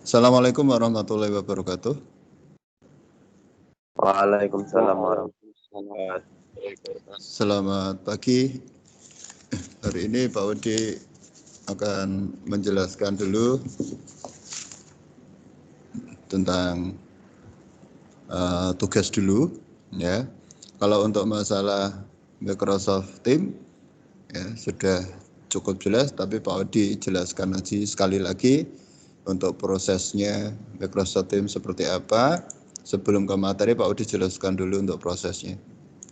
Assalamualaikum warahmatullahi wabarakatuh. Waalaikumsalam warahmatullahi wabarakatuh. Selamat pagi. Hari ini Pak Odi akan menjelaskan dulu tentang tugas dulu, ya. Kalau untuk masalah Microsoft Teams, ya sudah cukup jelas. Tapi Pak Odi jelaskan lagi sekali lagi untuk prosesnya Microsoft Teams seperti apa. Sebelum ke materi, Pak Odi jelaskan dulu untuk prosesnya.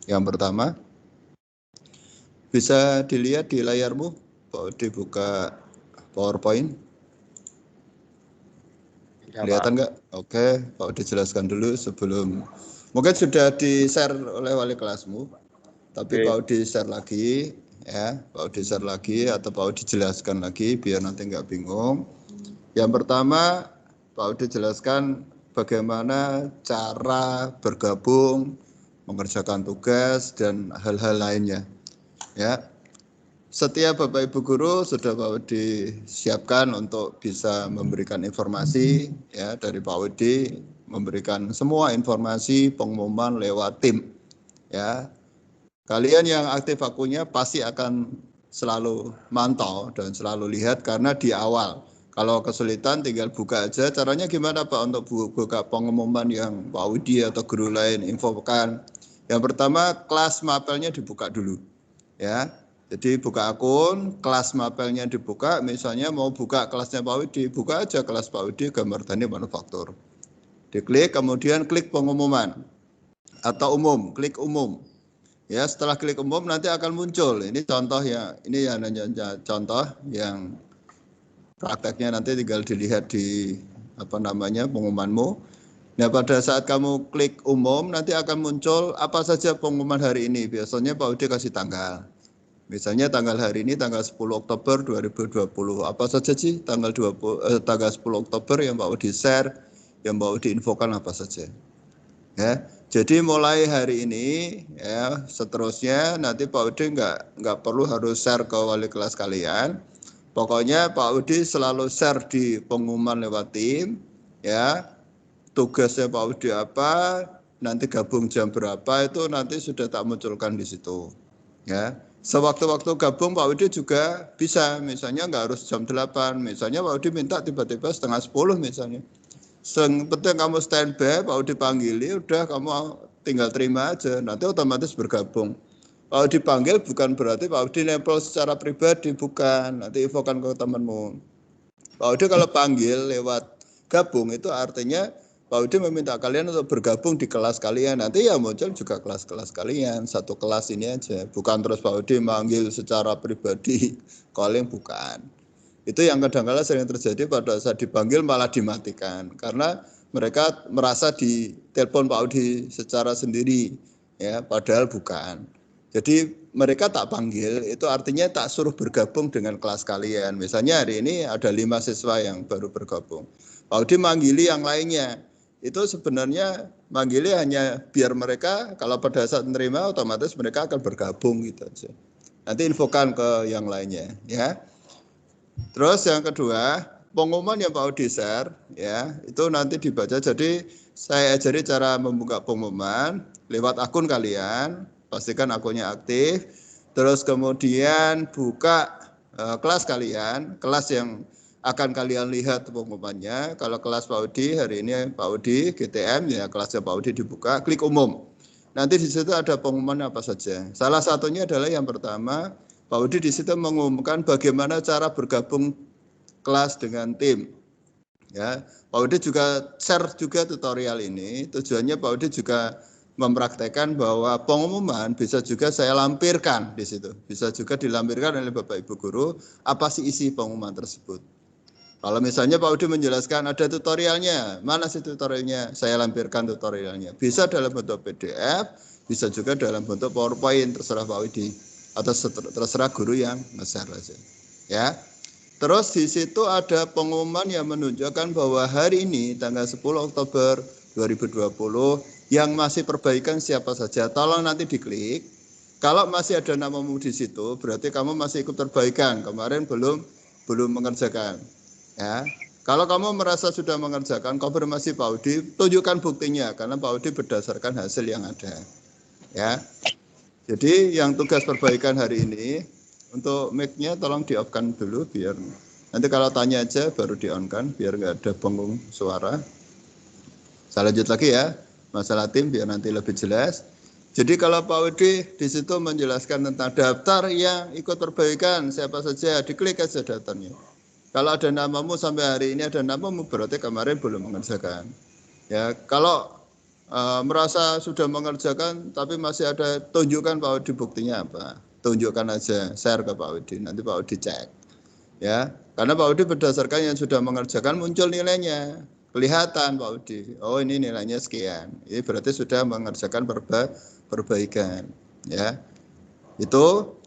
Yang pertama, bisa dilihat di layarmu, Pak Odi buka PowerPoint. Kelihatan nggak? Oke, Pak Odi jelaskan dulu sebelum. Mungkin sudah di-share oleh wali kelasmu, tapi Pak Odi share lagi, ya. Pak Odi share lagi atau Pak Odi jelaskan lagi biar nanti nggak bingung. Yang pertama, Pak Odi jelaskan bagaimana cara bergabung, mengerjakan tugas dan hal-hal lainnya, ya. Setiap Bapak Ibu Guru sudah Pak Odi siapkan untuk bisa memberikan informasi, ya, dari Pak Odi, memberikan semua informasi pengumuman lewat tim, ya. Kalian yang aktif akunnya pasti akan selalu mantau dan selalu lihat karena di awal. Kalau kesulitan tinggal buka aja. Caranya gimana Pak untuk buka pengumuman yang Pak Odi atau guru lain infokan? Yang pertama, kelas mapelnya dibuka dulu, ya. Jadi buka akun, kelas mapelnya dibuka, misalnya mau buka kelasnya Pak Widi, buka aja kelas Pak Widi gambar tani manufaktur. Diklik, kemudian klik pengumuman atau umum, klik umum. Ya, setelah klik umum nanti akan muncul. Ini contoh ya, ini ya contoh yang prakteknya nanti tinggal dilihat di pengumumanmu. Nah, pada saat kamu klik umum nanti akan muncul apa saja pengumuman hari ini. Biasanya Pak Widi kasih tanggal. Misalnya tanggal hari ini tanggal 10 Oktober 2020. Apa saja sih tanggal 10 Oktober yang Pak Udi share, yang Pak Udi infokan apa saja. Ya. Jadi mulai hari ini, ya, seterusnya nanti Pak Udi nggak perlu harus share ke wali kelas kalian. Pokoknya Pak Udi selalu share di pengumuman lewat tim, ya. Tugasnya Pak Udi apa, nanti gabung jam berapa itu nanti sudah tak munculkan di situ, ya. Sewaktu-waktu gabung Pak Udi juga bisa, misalnya nggak harus jam 8, misalnya Pak Udi minta tiba-tiba setengah 10 misalnya. Yang penting kamu standby, Pak Udi panggili, udah kamu tinggal terima aja, nanti otomatis bergabung. Pak Udi panggil bukan berarti Pak Udi nempel secara pribadi, bukan, nanti infokan ke temanmu. Pak Udi kalau panggil lewat gabung itu artinya Pak Udi meminta kalian untuk bergabung di kelas kalian. Nanti ya muncul juga kelas-kelas kalian. Satu kelas ini aja. Bukan terus Pak Udi manggil secara pribadi. Calling bukan. Itu yang kadang-kadang sering terjadi pada saat dipanggil malah dimatikan. Karena mereka merasa di telepon Pak Udi secara sendiri. Ya, padahal bukan. Jadi mereka tak panggil, itu artinya tak suruh bergabung dengan kelas kalian. Misalnya hari ini ada 5 siswa yang baru bergabung. Pak Udi manggili yang lainnya. Itu sebenarnya manggilnya hanya biar mereka kalau pada saat menerima otomatis mereka akan bergabung gitu aja. Nanti infokan ke yang lainnya, ya. Terus yang kedua, pengumuman yang Pak Udi share, ya, itu nanti dibaca. Jadi saya ajari cara membuka pengumuman lewat akun kalian, pastikan akunnya aktif. Terus kemudian buka kelas kalian, kelas yang akan kalian lihat pengumumannya. Kalau kelas Pak Udi hari ini Pak Udi GTM, ya kelasnya Pak Udi dibuka, klik umum. Nanti di situ ada pengumuman apa saja. Salah satunya adalah yang pertama, Pak Udi di situ mengumumkan bagaimana cara bergabung kelas dengan tim. Ya, Pak Udi juga share juga tutorial ini. Tujuannya Pak Udi juga mempraktekkan bahwa pengumuman bisa juga saya lampirkan di situ. Bisa juga dilampirkan oleh Bapak Ibu Guru apa sih isi pengumuman tersebut. Kalau misalnya Pak Udi menjelaskan ada tutorialnya, mana sih tutorialnya? Saya lampirkan tutorialnya. Bisa dalam bentuk PDF, bisa juga dalam bentuk PowerPoint, terserah Pak Udi atau terserah guru yang nge-share aja. Ya. Terus di situ ada pengumuman yang menunjukkan bahwa hari ini tanggal 10 Oktober 2020 yang masih perbaikan siapa saja. Tolong nanti diklik. Kalau masih ada namamu di situ, berarti kamu masih ikut perbaikan. Kemarin belum mengerjakan. Ya. Kalau kamu merasa sudah mengerjakan, konfirmasi Pak Udi, tunjukkan buktinya karena Pak Udi berdasarkan hasil yang ada. Ya. Jadi yang tugas perbaikan hari ini untuk mic-nya tolong di-off-kan dulu biar nanti kalau tanya aja baru di-on-kan biar nggak ada bengong suara. Saya lanjut lagi ya, masalah tim biar nanti lebih jelas. Jadi kalau Pak Udi di situ menjelaskan tentang daftar yang ikut perbaikan siapa saja, diklik aja daftarnya. Kalau ada namamu sampai hari ini ada namamu berarti kemarin belum mengerjakan. Ya, kalau merasa sudah mengerjakan tapi masih ada, tunjukkan Pak Udi buktinya apa. Tunjukkan aja, share ke Pak Udi, nanti Pak Udi cek. Ya, karena Pak Udi berdasarkan yang sudah mengerjakan muncul nilainya. Kelihatan Pak Udi, oh ini nilainya sekian. Ini berarti sudah mengerjakan perbaikan. Ya, itu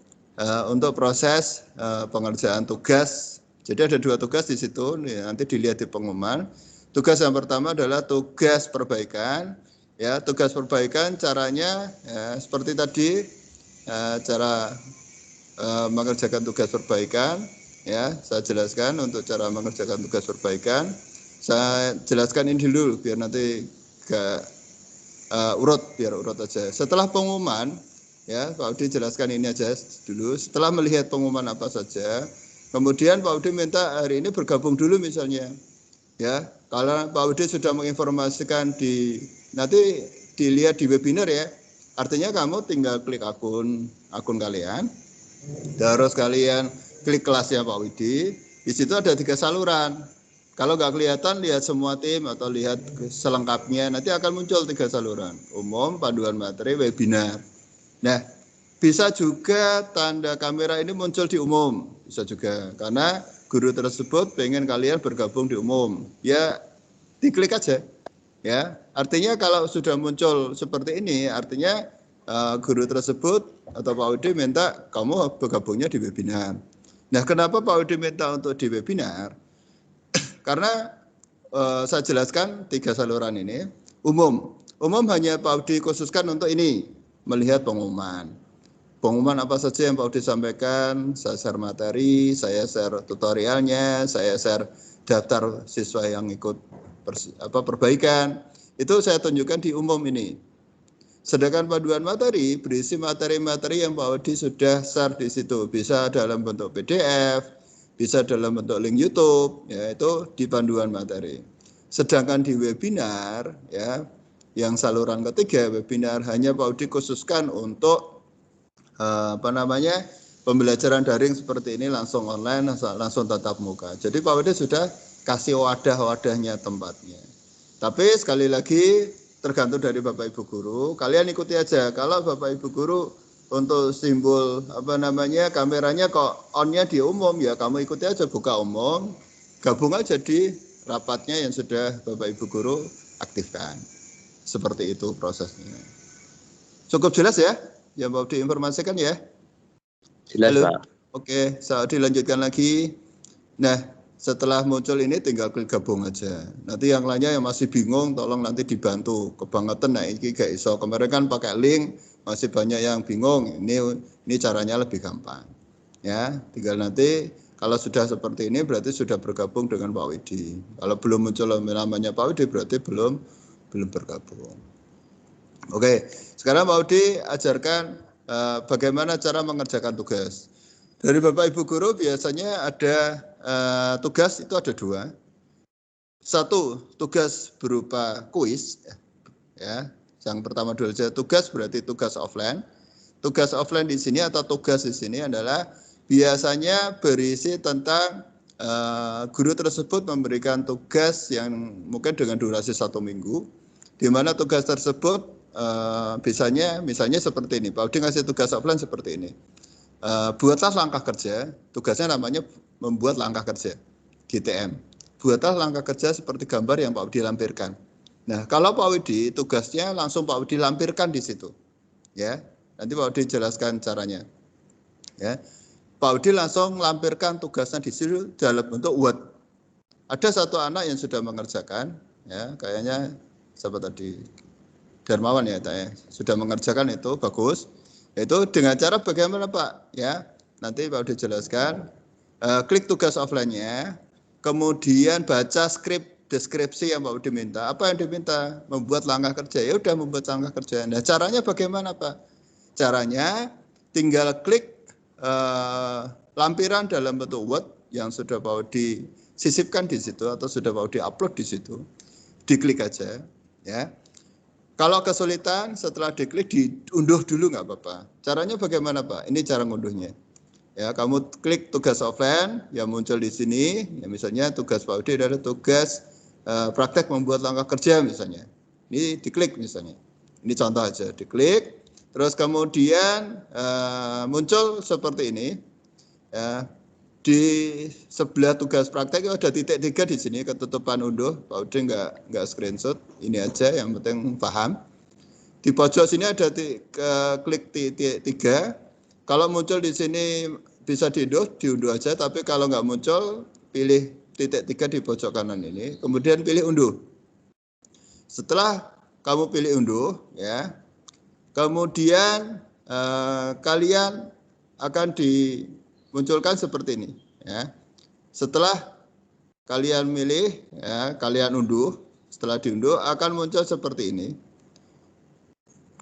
untuk proses pengerjaan tugas. Jadi ada 2 tugas di situ, nanti dilihat di pengumuman. Tugas yang pertama adalah tugas perbaikan. Ya, tugas perbaikan caranya ya, seperti tadi cara mengerjakan tugas perbaikan. Ya, saya jelaskan untuk cara mengerjakan tugas perbaikan. Saya jelaskan ini dulu biar nanti gak biar urut aja. Setelah pengumuman, ya Pak Udi jelaskan ini aja dulu. Setelah melihat pengumuman apa saja, kemudian Pak Udi minta hari ini bergabung dulu misalnya. Ya, kalau Pak Udi sudah menginformasikan nanti dilihat di webinar ya. Artinya kamu tinggal klik akun kalian. Terus kalian klik kelasnya Pak Widi, di situ ada 3 saluran. Kalau nggak kelihatan, lihat semua tim atau lihat selengkapnya, nanti akan muncul 3 saluran. Umum, panduan materi, webinar. Nah, bisa juga tanda kamera ini muncul di umum, bisa juga. Karena guru tersebut pengen kalian bergabung di umum. Ya, diklik aja. Ya, artinya kalau sudah muncul seperti ini, artinya guru tersebut atau Pak Udi minta kamu bergabungnya di webinar. Nah, kenapa Pak Udi minta untuk di webinar? Karena saya jelaskan 3 saluran ini umum. Umum hanya Pak Udi khususkan untuk ini, melihat pengumuman. Pengumuman apa saja yang Pak Udi sampaikan, saya share materi, saya share tutorialnya, saya share daftar siswa yang ikut perbaikan. Itu saya tunjukkan di umum ini. Sedangkan panduan materi berisi materi-materi yang Pak Odi sudah share di situ. Bisa dalam bentuk PDF, bisa dalam bentuk link YouTube, yaitu di panduan materi. Sedangkan di webinar, ya, yang saluran ketiga webinar hanya Pak Odi khususkan untuk pembelajaran daring seperti ini langsung online, langsung tatap muka. Jadi Pak Odi sudah kasih wadah-wadahnya tempatnya. Tapi sekali lagi tergantung dari Bapak Ibu Guru, kalian ikuti aja. Kalau Bapak Ibu Guru untuk simbol kameranya kok on-nya di umum, ya kamu ikuti aja, buka umum, gabung aja di rapatnya yang sudah Bapak Ibu Guru aktifkan. Seperti itu prosesnya. Cukup jelas ya? Yang mau diinformasikan ya? Jelas, halo? Pak. Oke, saya dilanjutkan lagi. Nah, setelah muncul ini tinggal klik gabung aja. Nanti yang lainnya yang masih bingung tolong nanti dibantu. Kebangetan nah ini gak iso. Kemarin kan pakai link, masih banyak yang bingung. Ini caranya lebih gampang. Ya, tinggal nanti kalau sudah seperti ini berarti sudah bergabung dengan Pak Widi. Kalau belum muncul namanya Pak Widi berarti belum bergabung. Oke, sekarang Pak Widi ajarkan bagaimana cara mengerjakan tugas. Dari Bapak Ibu Guru biasanya ada tugas itu ada 2. 1 tugas berupa kuis, ya. Yang pertama dulu saja tugas berarti tugas offline. Tugas offline di sini atau tugas di sini adalah biasanya berisi tentang guru tersebut memberikan tugas yang mungkin dengan durasi 1 minggu, di mana tugas tersebut misalnya seperti ini. Pak Udi ngasih tugas offline seperti ini. Buatlah langkah kerja, tugasnya namanya membuat langkah kerja, GTM. Buatlah langkah kerja seperti gambar yang Pak Widi lampirkan. Nah, kalau Pak Widi tugasnya langsung Pak Widi lampirkan di situ. Ya, nanti Pak Widi jelaskan caranya. Ya, Pak Widi langsung lampirkan tugasnya di situ dalam bentuk Word. Ada 1 anak yang sudah mengerjakan, ya, kayaknya siapa tadi? Darmawan ya, sudah mengerjakan itu bagus. Itu dengan cara bagaimana Pak? Ya, nanti Pak Udi jelaskan. Klik tugas offline-nya, kemudian baca skrip deskripsi yang Pak Udi minta. Apa yang diminta? Membuat langkah kerja. Ya udah membuat langkah kerja. Nah, caranya bagaimana, Pak? Caranya tinggal klik lampiran dalam bentuk Word yang sudah Pak Udi sisipkan di situ atau sudah Pak Udi upload di situ. Diklik aja, ya. Kalau kesulitan setelah diklik diunduh dulu nggak apa-apa. Caranya bagaimana, Pak? Ini cara ngunduhnya. Ya, kamu klik tugas offline yang muncul di sini. Ya, misalnya tugas Pak Udi adalah tugas praktek membuat langkah kerja misalnya. Ini diklik misalnya. Ini contoh aja, diklik. Terus kemudian muncul seperti ini. Ya, di sebelah tugas praktek ada titik 3 di sini, ketutupan unduh. Pak Udi nggak screenshot, ini aja yang penting paham. Di pojok sini ada klik titik 3. Kalau muncul di sini bisa diunduh aja, tapi kalau nggak muncul pilih titik 3 di pojok kanan ini, kemudian pilih unduh. Setelah kamu pilih unduh, ya, kemudian kalian akan dimunculkan seperti ini, ya. Setelah kalian milih, ya, kalian unduh, setelah diunduh akan muncul seperti ini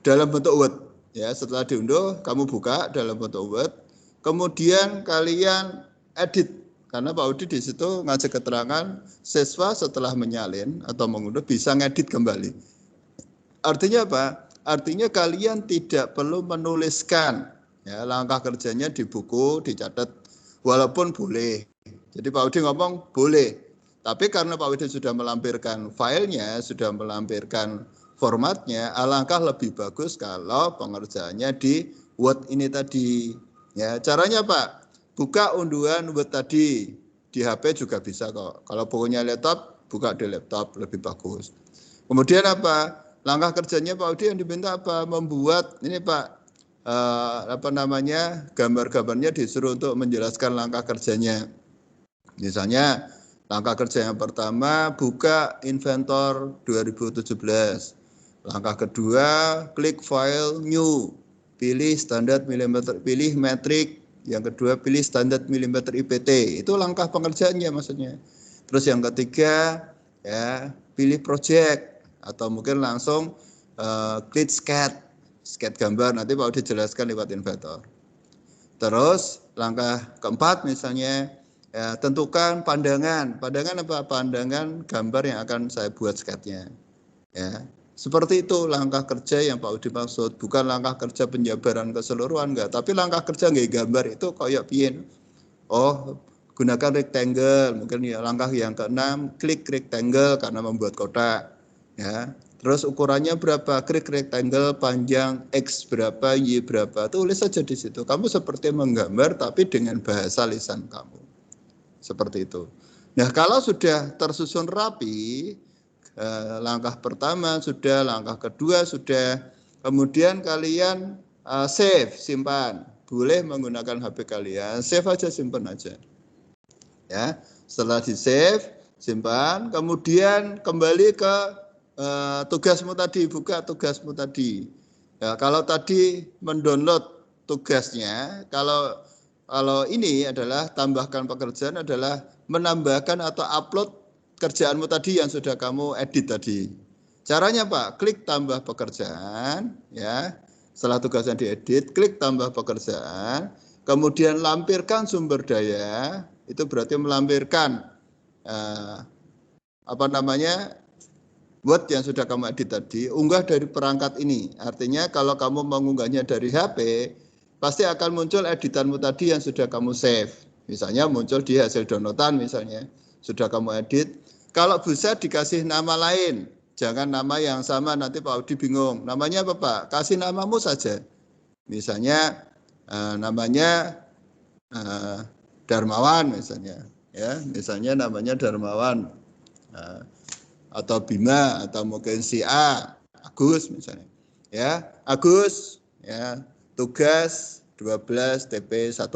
dalam bentuk Word, ya. Setelah diunduh kamu buka dalam bentuk Word, kemudian kalian edit, karena Pak Udi di situ ngasih keterangan siswa setelah menyalin atau mengunduh bisa ngedit kembali. Artinya apa? Artinya kalian tidak perlu menuliskan, ya, langkah kerjanya di buku, dicatat, walaupun boleh. Jadi Pak Udi ngomong boleh, tapi karena Pak Udi sudah melampirkan filenya, sudah melampirkan formatnya, alangkah lebih bagus kalau pengerjaannya di Word ini tadi. Ya, caranya Pak, buka unduhan Word tadi di HP juga bisa kok. Kalau punya laptop, buka di laptop lebih bagus. Kemudian apa? Langkah kerjanya Pak Udi yang diminta apa? Membuat ini Pak, gambar-gambarnya disuruh untuk menjelaskan langkah kerjanya. Misalnya langkah kerja yang pertama buka Inventor 2017. Langkah kedua klik file new, pilih standar milimeter, pilih metrik. Yang kedua pilih standar milimeter IPT. Itu langkah pengerjaannya maksudnya. Terus yang ketiga, ya, pilih project atau mungkin langsung klik sketch gambar, nanti Pak Udi jelaskan lewat Inventor. Terus langkah keempat misalnya, ya, tentukan pandangan apa? Pandangan gambar yang akan saya buat sketnya, ya. Seperti itu langkah kerja yang Pak Udi maksud, bukan langkah kerja penjabaran keseluruhan, enggak, tapi langkah kerja nggak gambar itu kayak piye. Oh, gunakan rectangle, mungkin ya. Langkah yang keenam, klik rectangle karena membuat kotak, ya. Terus ukurannya berapa? Klik rectangle, panjang X berapa, Y berapa. Tulis saja di situ. Kamu seperti menggambar tapi dengan bahasa lisan kamu. Seperti itu. Nah, kalau sudah tersusun rapi, langkah pertama sudah, langkah kedua sudah, kemudian kalian save, simpan. Boleh menggunakan HP kalian, save aja, simpan aja. Ya, setelah di-save, simpan, kemudian kembali ke tugasmu tadi, buka tugasmu tadi. Ya, kalau tadi mendownload tugasnya, kalau ini adalah tambahkan pekerjaan adalah menambahkan atau upload kerjaanmu tadi yang sudah kamu edit tadi. Caranya Pak, klik tambah pekerjaan, ya. Setelah tugasnya diedit, klik tambah pekerjaan, kemudian lampirkan sumber daya, itu berarti melampirkan Word yang sudah kamu edit tadi, unggah dari perangkat ini. Artinya kalau kamu mengunggahnya dari HP, pasti akan muncul editanmu tadi yang sudah kamu save. Misalnya muncul di hasil downloadan misalnya, sudah kamu edit. Kalau bisa dikasih nama lain, jangan nama yang sama, nanti Pak Udi bingung. Namanya apa Pak? Kasih namamu saja. Misalnya namanya Darmawan misalnya, ya. Misalnya namanya Darmawan. Atau Bima, atau mungkin si A, Agus misalnya. Ya, Agus, ya, tugas 12 TP1.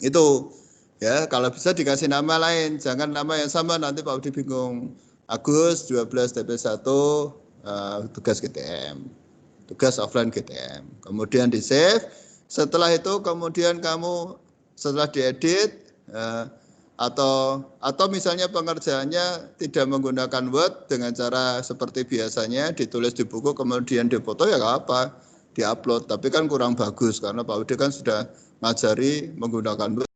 Itu, ya, kalau bisa dikasih nama lain, jangan nama yang sama, nanti Pak Udi bingung. Agus 12 TP1 tugas GTM. Tugas offline GTM. Kemudian di-save. Setelah itu kemudian kamu setelah diedit, atau misalnya pengerjaannya tidak menggunakan Word dengan cara seperti biasanya ditulis di buku kemudian difoto ya nggak apa, diupload. Tapi kan kurang bagus karena Pak Udi kan sudah ngajari menggunakan Word,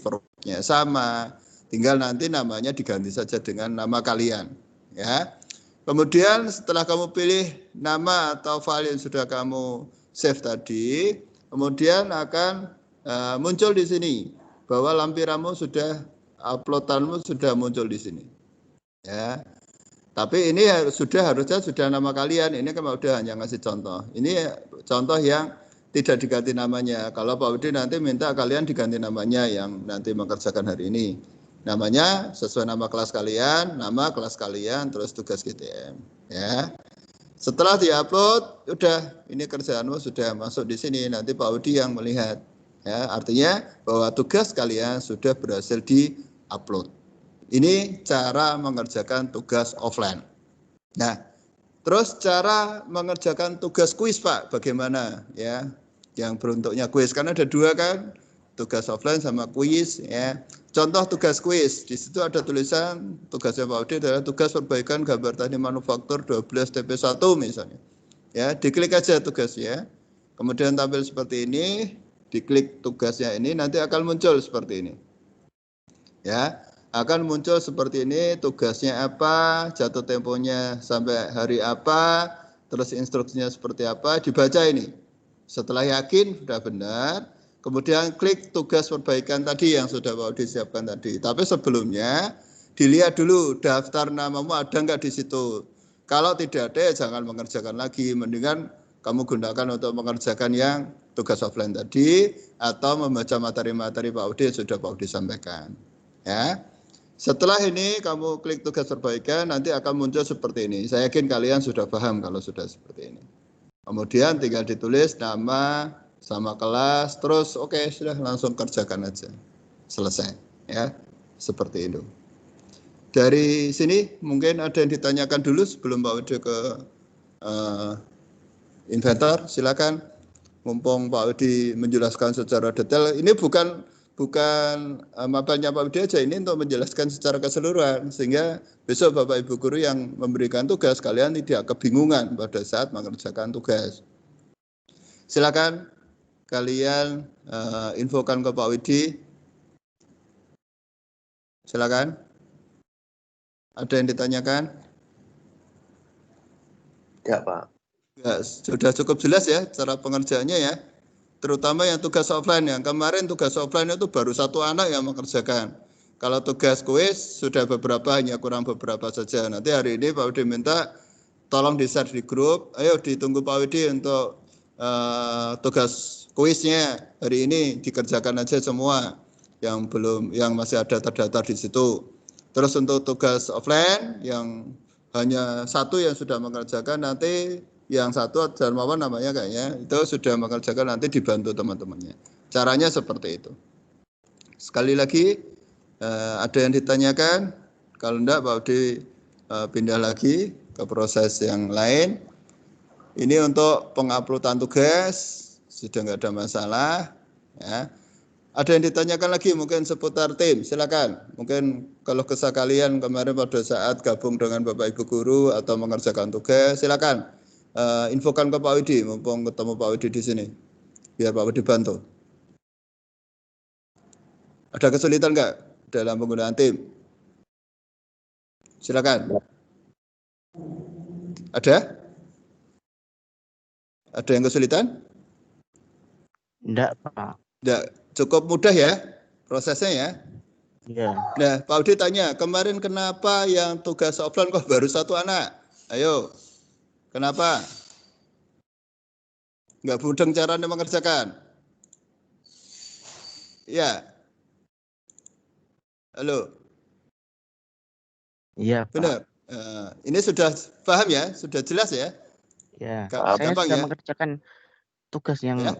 formatnya sama, tinggal nanti namanya diganti saja dengan nama kalian, ya. Kemudian setelah kamu pilih nama atau file yang sudah kamu save tadi, kemudian akan muncul di sini bahwa lampiranmu sudah, uploadanmu sudah muncul di sini. Ya. Tapi ini harusnya sudah nama kalian. Ini kan Pak Udi hanya ngasih contoh. Ini contoh yang tidak diganti namanya. Kalau Pak Udi nanti minta kalian diganti namanya yang nanti mengerjakan hari ini. Namanya sesuai nama kelas kalian, nama kelas kalian, terus tugas GTM. Ya. Setelah diupload, udah ini kerjaanmu sudah masuk di sini. Nanti Pak Udi yang melihat. Ya, artinya bahwa tugas kalian sudah berhasil di-upload. Ini cara mengerjakan tugas offline. Nah, terus cara mengerjakan tugas kuis Pak, bagaimana ya? Yang beruntuknya kuis, karena ada dua kan, tugas offline sama kuis ya. Contoh tugas kuis, di situ ada tulisan tugasnya Pak Udi adalah tugas perbaikan gambar teknik manufaktur 12 TP1 misalnya. Ya, diklik aja tugasnya. Kemudian tampil seperti ini. Diklik tugasnya ini nanti akan muncul seperti ini. Ya, akan muncul seperti ini, tugasnya apa, jatuh temponya sampai hari apa, terus instruksinya seperti apa, dibaca ini. Setelah yakin sudah benar, kemudian klik tugas perbaikan tadi yang sudah Pak Udi siapkan tadi. Tapi sebelumnya dilihat dulu daftar namamu ada nggak di situ. Kalau tidak ada ya jangan mengerjakan lagi, mendingan kamu gunakan untuk mengerjakan yang tugas offline tadi atau membaca materi-materi Pak Udi yang sudah Pak Udi sampaikan. Ya. Setelah ini kamu klik tugas perbaikan, nanti akan muncul seperti ini. Saya yakin kalian sudah paham kalau sudah seperti ini. Kemudian tinggal ditulis nama sama kelas, terus oke, sudah langsung kerjakan aja. Selesai, ya. Seperti itu. Dari sini mungkin ada yang ditanyakan dulu sebelum Pak Udi ke inventor, silakan. Mumpung Pak Udi menjelaskan secara detail, ini bukan mapelnya Pak Udi aja, ini untuk menjelaskan secara keseluruhan sehingga besok Bapak Ibu guru yang memberikan tugas kalian tidak kebingungan pada saat mengerjakan tugas. Silakan kalian infokan ke Pak Udi. Silakan. Ada yang ditanyakan? Ya, Pak. Ya, sudah cukup jelas ya cara pengerjaannya ya. Terutama yang tugas offline, yang kemarin tugas offline itu baru satu anak yang mengerjakan. Kalau tugas kuis sudah beberapa, hanya kurang beberapa saja. Nanti hari ini Pak Udi minta tolong di-share di grup. Ayo ditunggu Pak Udi untuk tugas kuisnya hari ini dikerjakan aja semua yang masih ada terdaftar di situ. Terus untuk tugas offline yang hanya satu yang sudah mengerjakan, nanti yang satu Darmawan namanya kayaknya itu sudah mengerjakan, nanti dibantu teman-temannya. Caranya seperti itu. Sekali lagi ada yang ditanyakan? Kalau enggak Pak Udi pindah lagi ke proses yang lain. Ini untuk penguploadan tugas sudah enggak ada masalah ya. Ada yang ditanyakan lagi mungkin seputar tim, silakan. Mungkin kalau kesah kalian kemarin pada saat gabung dengan Bapak Ibu guru atau mengerjakan tugas, silakan infokan ke Pak Widi, mumpung ketemu Pak Widi di sini, biar Pak Widi bantu. Ada kesulitan nggak dalam penggunaan tim? Silakan. Ada? Ada yang kesulitan? Enggak, Pak. Enggak, cukup mudah ya prosesnya ya. Iya. Nah, Pak Udi tanya, kemarin kenapa yang tugas offline kok baru satu anak? Ayo, kenapa? Enggak mudeng caranya mengerjakan? Ya. Halo. Iya, Pak. Benar. Ini sudah paham ya? Sudah jelas ya? Ya, saya Gampang sudah ya? mengerjakan tugas yang Ya?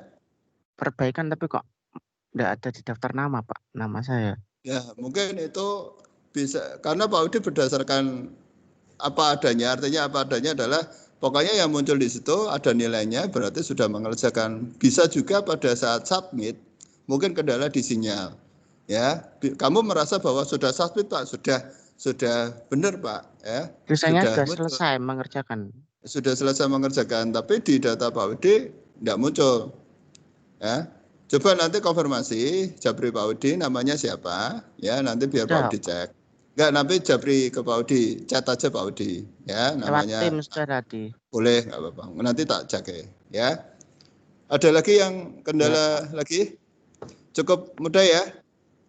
perbaikan tapi kok enggak ada di daftar nama, Pak. Nama saya. Ya, mungkin itu bisa karena Pak Udi berdasarkan apa adanya, artinya apa adanya adalah pokoknya yang muncul di situ ada nilainya berarti sudah mengerjakan. Bisa juga pada saat submit mungkin kendala di sinyal. Ya, kamu merasa bahwa sudah submit Pak, sudah benar Pak, ya. Tulisannya sudah muncul. selesai mengerjakan. Sudah selesai mengerjakan, tapi di data Pak Udi tidak muncul. Ya, coba nanti konfirmasi Japri Pak Udi namanya siapa, ya nanti biar Pak Udi cek. Enggak, nanti Japri ke Pak Udi, chat aja Pak Udi, ya namanya. Lewat tim sudah tadi. Boleh, nggak apa-apa. Nanti tak cek ya. Ada lagi yang kendala lagi? Cukup mudah ya.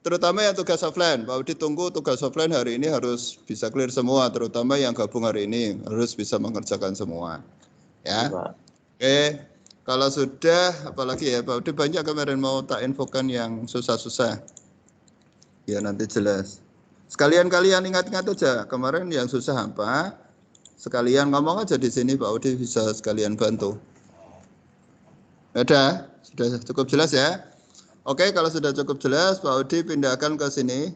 Terutama yang tugas offline, Pak Udi tunggu tugas offline hari ini harus bisa clear semua, terutama yang gabung hari ini harus bisa mengerjakan semua. Ya. Oke. Kalau sudah, apalagi ya Pak Udi banyak kemarin mau tak infokan yang susah-susah. Ya nanti jelas. Sekalian kalian ingat-ingat aja kemarin yang susah apa. Sekalian ngomong aja di sini Pak Udi bisa sekalian bantu. Sudah cukup jelas ya. Oke, kalau sudah cukup jelas Pak Udi pindahkan ke sini.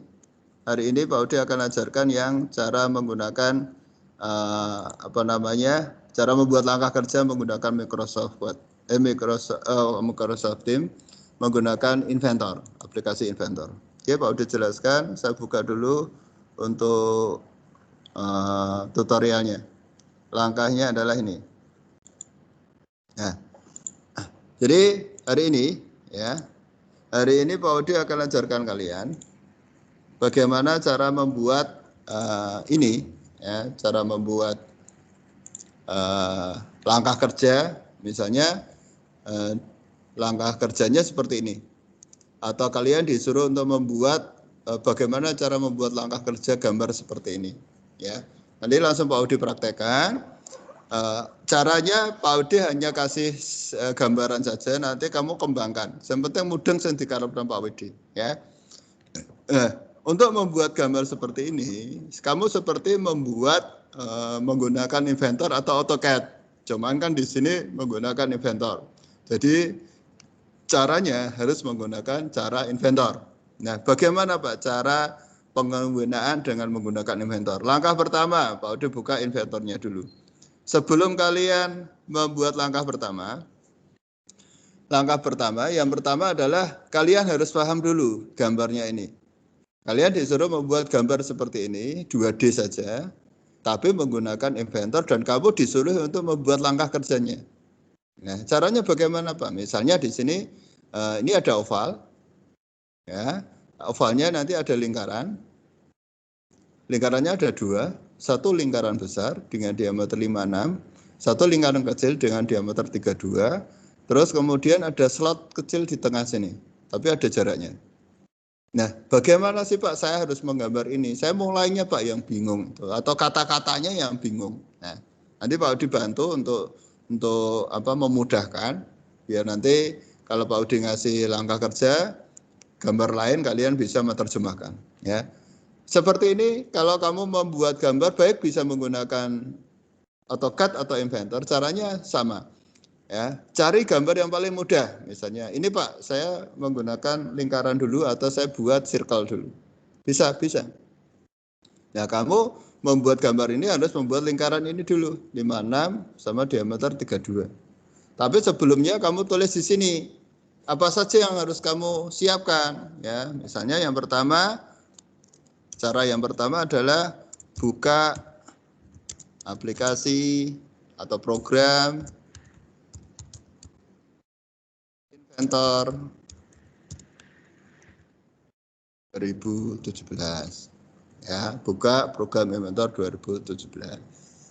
Hari ini Pak Udi akan ajarkan yang cara menggunakan cara membuat langkah kerja menggunakan Microsoft Word. Microsoft Teams menggunakan Inventor, aplikasi Inventor. Oke, Pak Udi jelaskan. Saya buka dulu untuk tutorialnya. Langkahnya adalah ini. Nah, jadi hari ini Pak Udi akan ajarkan kalian bagaimana cara membuat cara membuat langkah kerja, misalnya langkah kerjanya seperti ini. Atau kalian disuruh untuk membuat bagaimana cara membuat langkah kerja gambar seperti ini. Ya, nanti langsung Pak Udi praktekkan. Caranya Pak Udi hanya kasih gambaran saja, nanti kamu kembangkan. Yang penting mudeng sing dikarepkan Pak Udi, ya. Untuk membuat gambar seperti ini, kamu seperti membuat menggunakan Inventor atau AutoCAD. Cuman kan di sini menggunakan Inventor. Jadi caranya harus menggunakan cara Inventor. Nah, bagaimana Pak cara penggunaan dengan menggunakan Inventor? Langkah pertama, Pak Udi buka Inventornya dulu. Sebelum kalian membuat langkah pertama, yang pertama adalah kalian harus paham dulu gambarnya ini. Kalian disuruh membuat gambar seperti ini, 2D saja, tapi menggunakan Inventor dan kamu disuruh untuk membuat langkah kerjanya. Nah, caranya bagaimana Pak? Misalnya di sini ini ada oval, ya, ovalnya nanti ada lingkaran. Lingkarannya ada 2, satu lingkaran besar dengan diameter 56, satu lingkaran kecil dengan diameter 32, terus kemudian ada slot kecil di tengah sini, tapi ada jaraknya. Nah, bagaimana sih Pak saya harus menggambar ini? Saya mulainya Pak yang bingung, atau kata-katanya yang bingung. Nah, nanti Pak Udi bantu untuk memudahkan, biar nanti kalau Pak Udi ngasih langkah kerja, gambar lain kalian bisa menerjemahkan, ya. Seperti ini, kalau kamu membuat gambar baik bisa menggunakan AutoCAD atau Inventor, caranya sama. Ya, cari gambar yang paling mudah. Misalnya, ini Pak, saya menggunakan lingkaran dulu atau saya buat circle dulu. Bisa. Nah, kamu membuat gambar ini harus membuat lingkaran ini dulu, 56 sama diameter 32. Tapi sebelumnya kamu tulis di sini apa saja yang harus kamu siapkan. Ya, misalnya cara yang pertama adalah buka aplikasi atau program Inventor 2017. Ya, buka program Inventor 2017.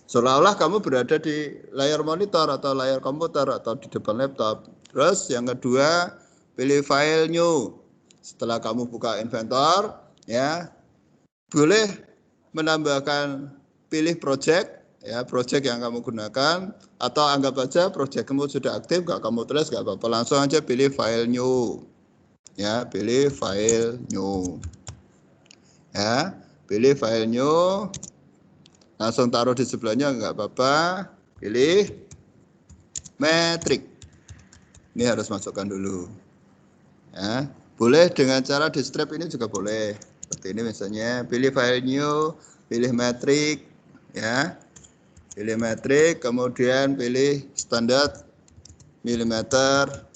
Seolah-olah kamu berada di layar monitor atau layar komputer atau di depan laptop. Terus yang kedua, pilih file new. Setelah kamu buka Inventor, ya, boleh menambahkan pilih project, ya, project yang kamu gunakan, atau anggap aja project kamu sudah aktif, nggak kamu tulis nggak apa-apa, langsung aja pilih file new, ya, pilih file new, ya, pilih file new, langsung taruh di sebelahnya nggak apa-apa, pilih metrik, ini harus masukkan dulu, ya, boleh dengan cara di strap ini juga boleh. Seperti ini misalnya, pilih file new, pilih metrik, ya, pilih metrik, kemudian pilih standar milimeter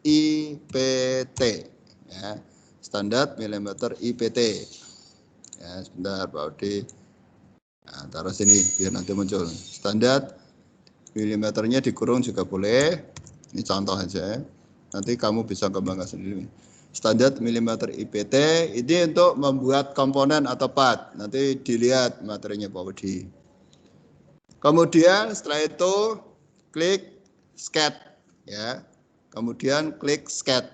IPT, ya, standar milimeter IPT. Ya, sebentar Pak Odi, nah, taruh sini biar nanti muncul. Standar milimeternya dikurung juga boleh. Ini contoh aja. Nanti kamu bisa kembangkan sendiri. Standar milimeter IPT ini untuk membuat komponen atau part. Nanti dilihat materinya Pak Odi. Kemudian setelah itu klik sketch, ya. Kemudian klik sketch.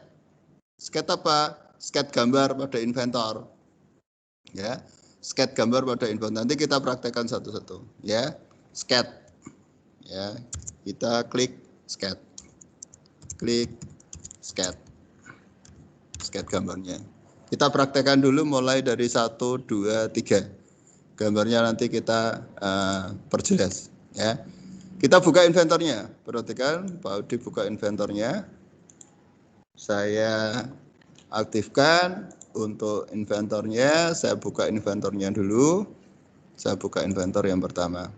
Sketch apa? Sketch gambar pada inventor. Ya. Sketch gambar pada inventor. Nanti kita praktekkan satu-satu, ya. Sketch. Ya. Kita klik sketch. Klik sketch. Sketch gambarnya. Kita praktekkan dulu mulai dari 1 2 3. Gambarnya nanti kita perjelas, ya. Kita buka inventornya. Perhatikan, Pak Udi buka inventornya. Saya aktifkan untuk inventornya. Saya buka inventornya dulu. Saya buka inventor yang pertama.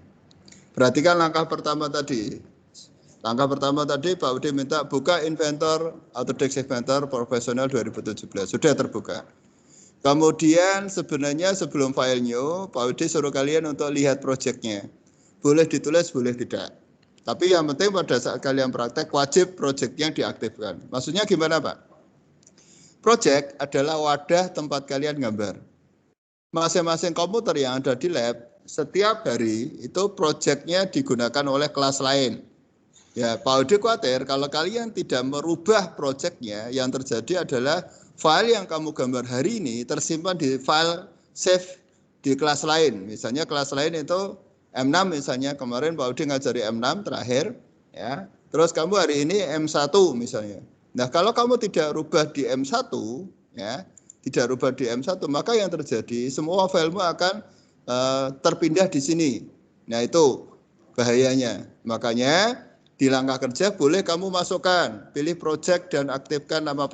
Perhatikan langkah pertama tadi. Langkah pertama tadi Pak Udi minta buka inventor Autodesk Inventor Profesional 2017. Sudah terbuka. Kemudian sebenarnya sebelum file new, Pak Udi suruh kalian untuk lihat projectnya. Boleh ditulis, boleh tidak. Tapi yang penting pada saat kalian praktek, wajib projectnya diaktifkan. Maksudnya gimana Pak? Project adalah wadah tempat kalian gambar. Masing-masing komputer yang ada di lab, setiap hari itu projectnya digunakan oleh kelas lain. Ya, Pak Udi khawatir kalau kalian tidak merubah projectnya, yang terjadi adalah file yang kamu gambar hari ini tersimpan di file save di kelas lain. Misalnya kelas lain itu M6 misalnya, kemarin Pak Udi ngajari M6 terakhir, ya. Terus kamu hari ini M1 misalnya. Nah, kalau kamu tidak rubah di M1, ya, tidak rubah di M1, maka yang terjadi semua filemu akan terpindah di sini. Nah, itu bahayanya. Makanya di langkah kerja boleh kamu masukkan, pilih project dan aktifkan nama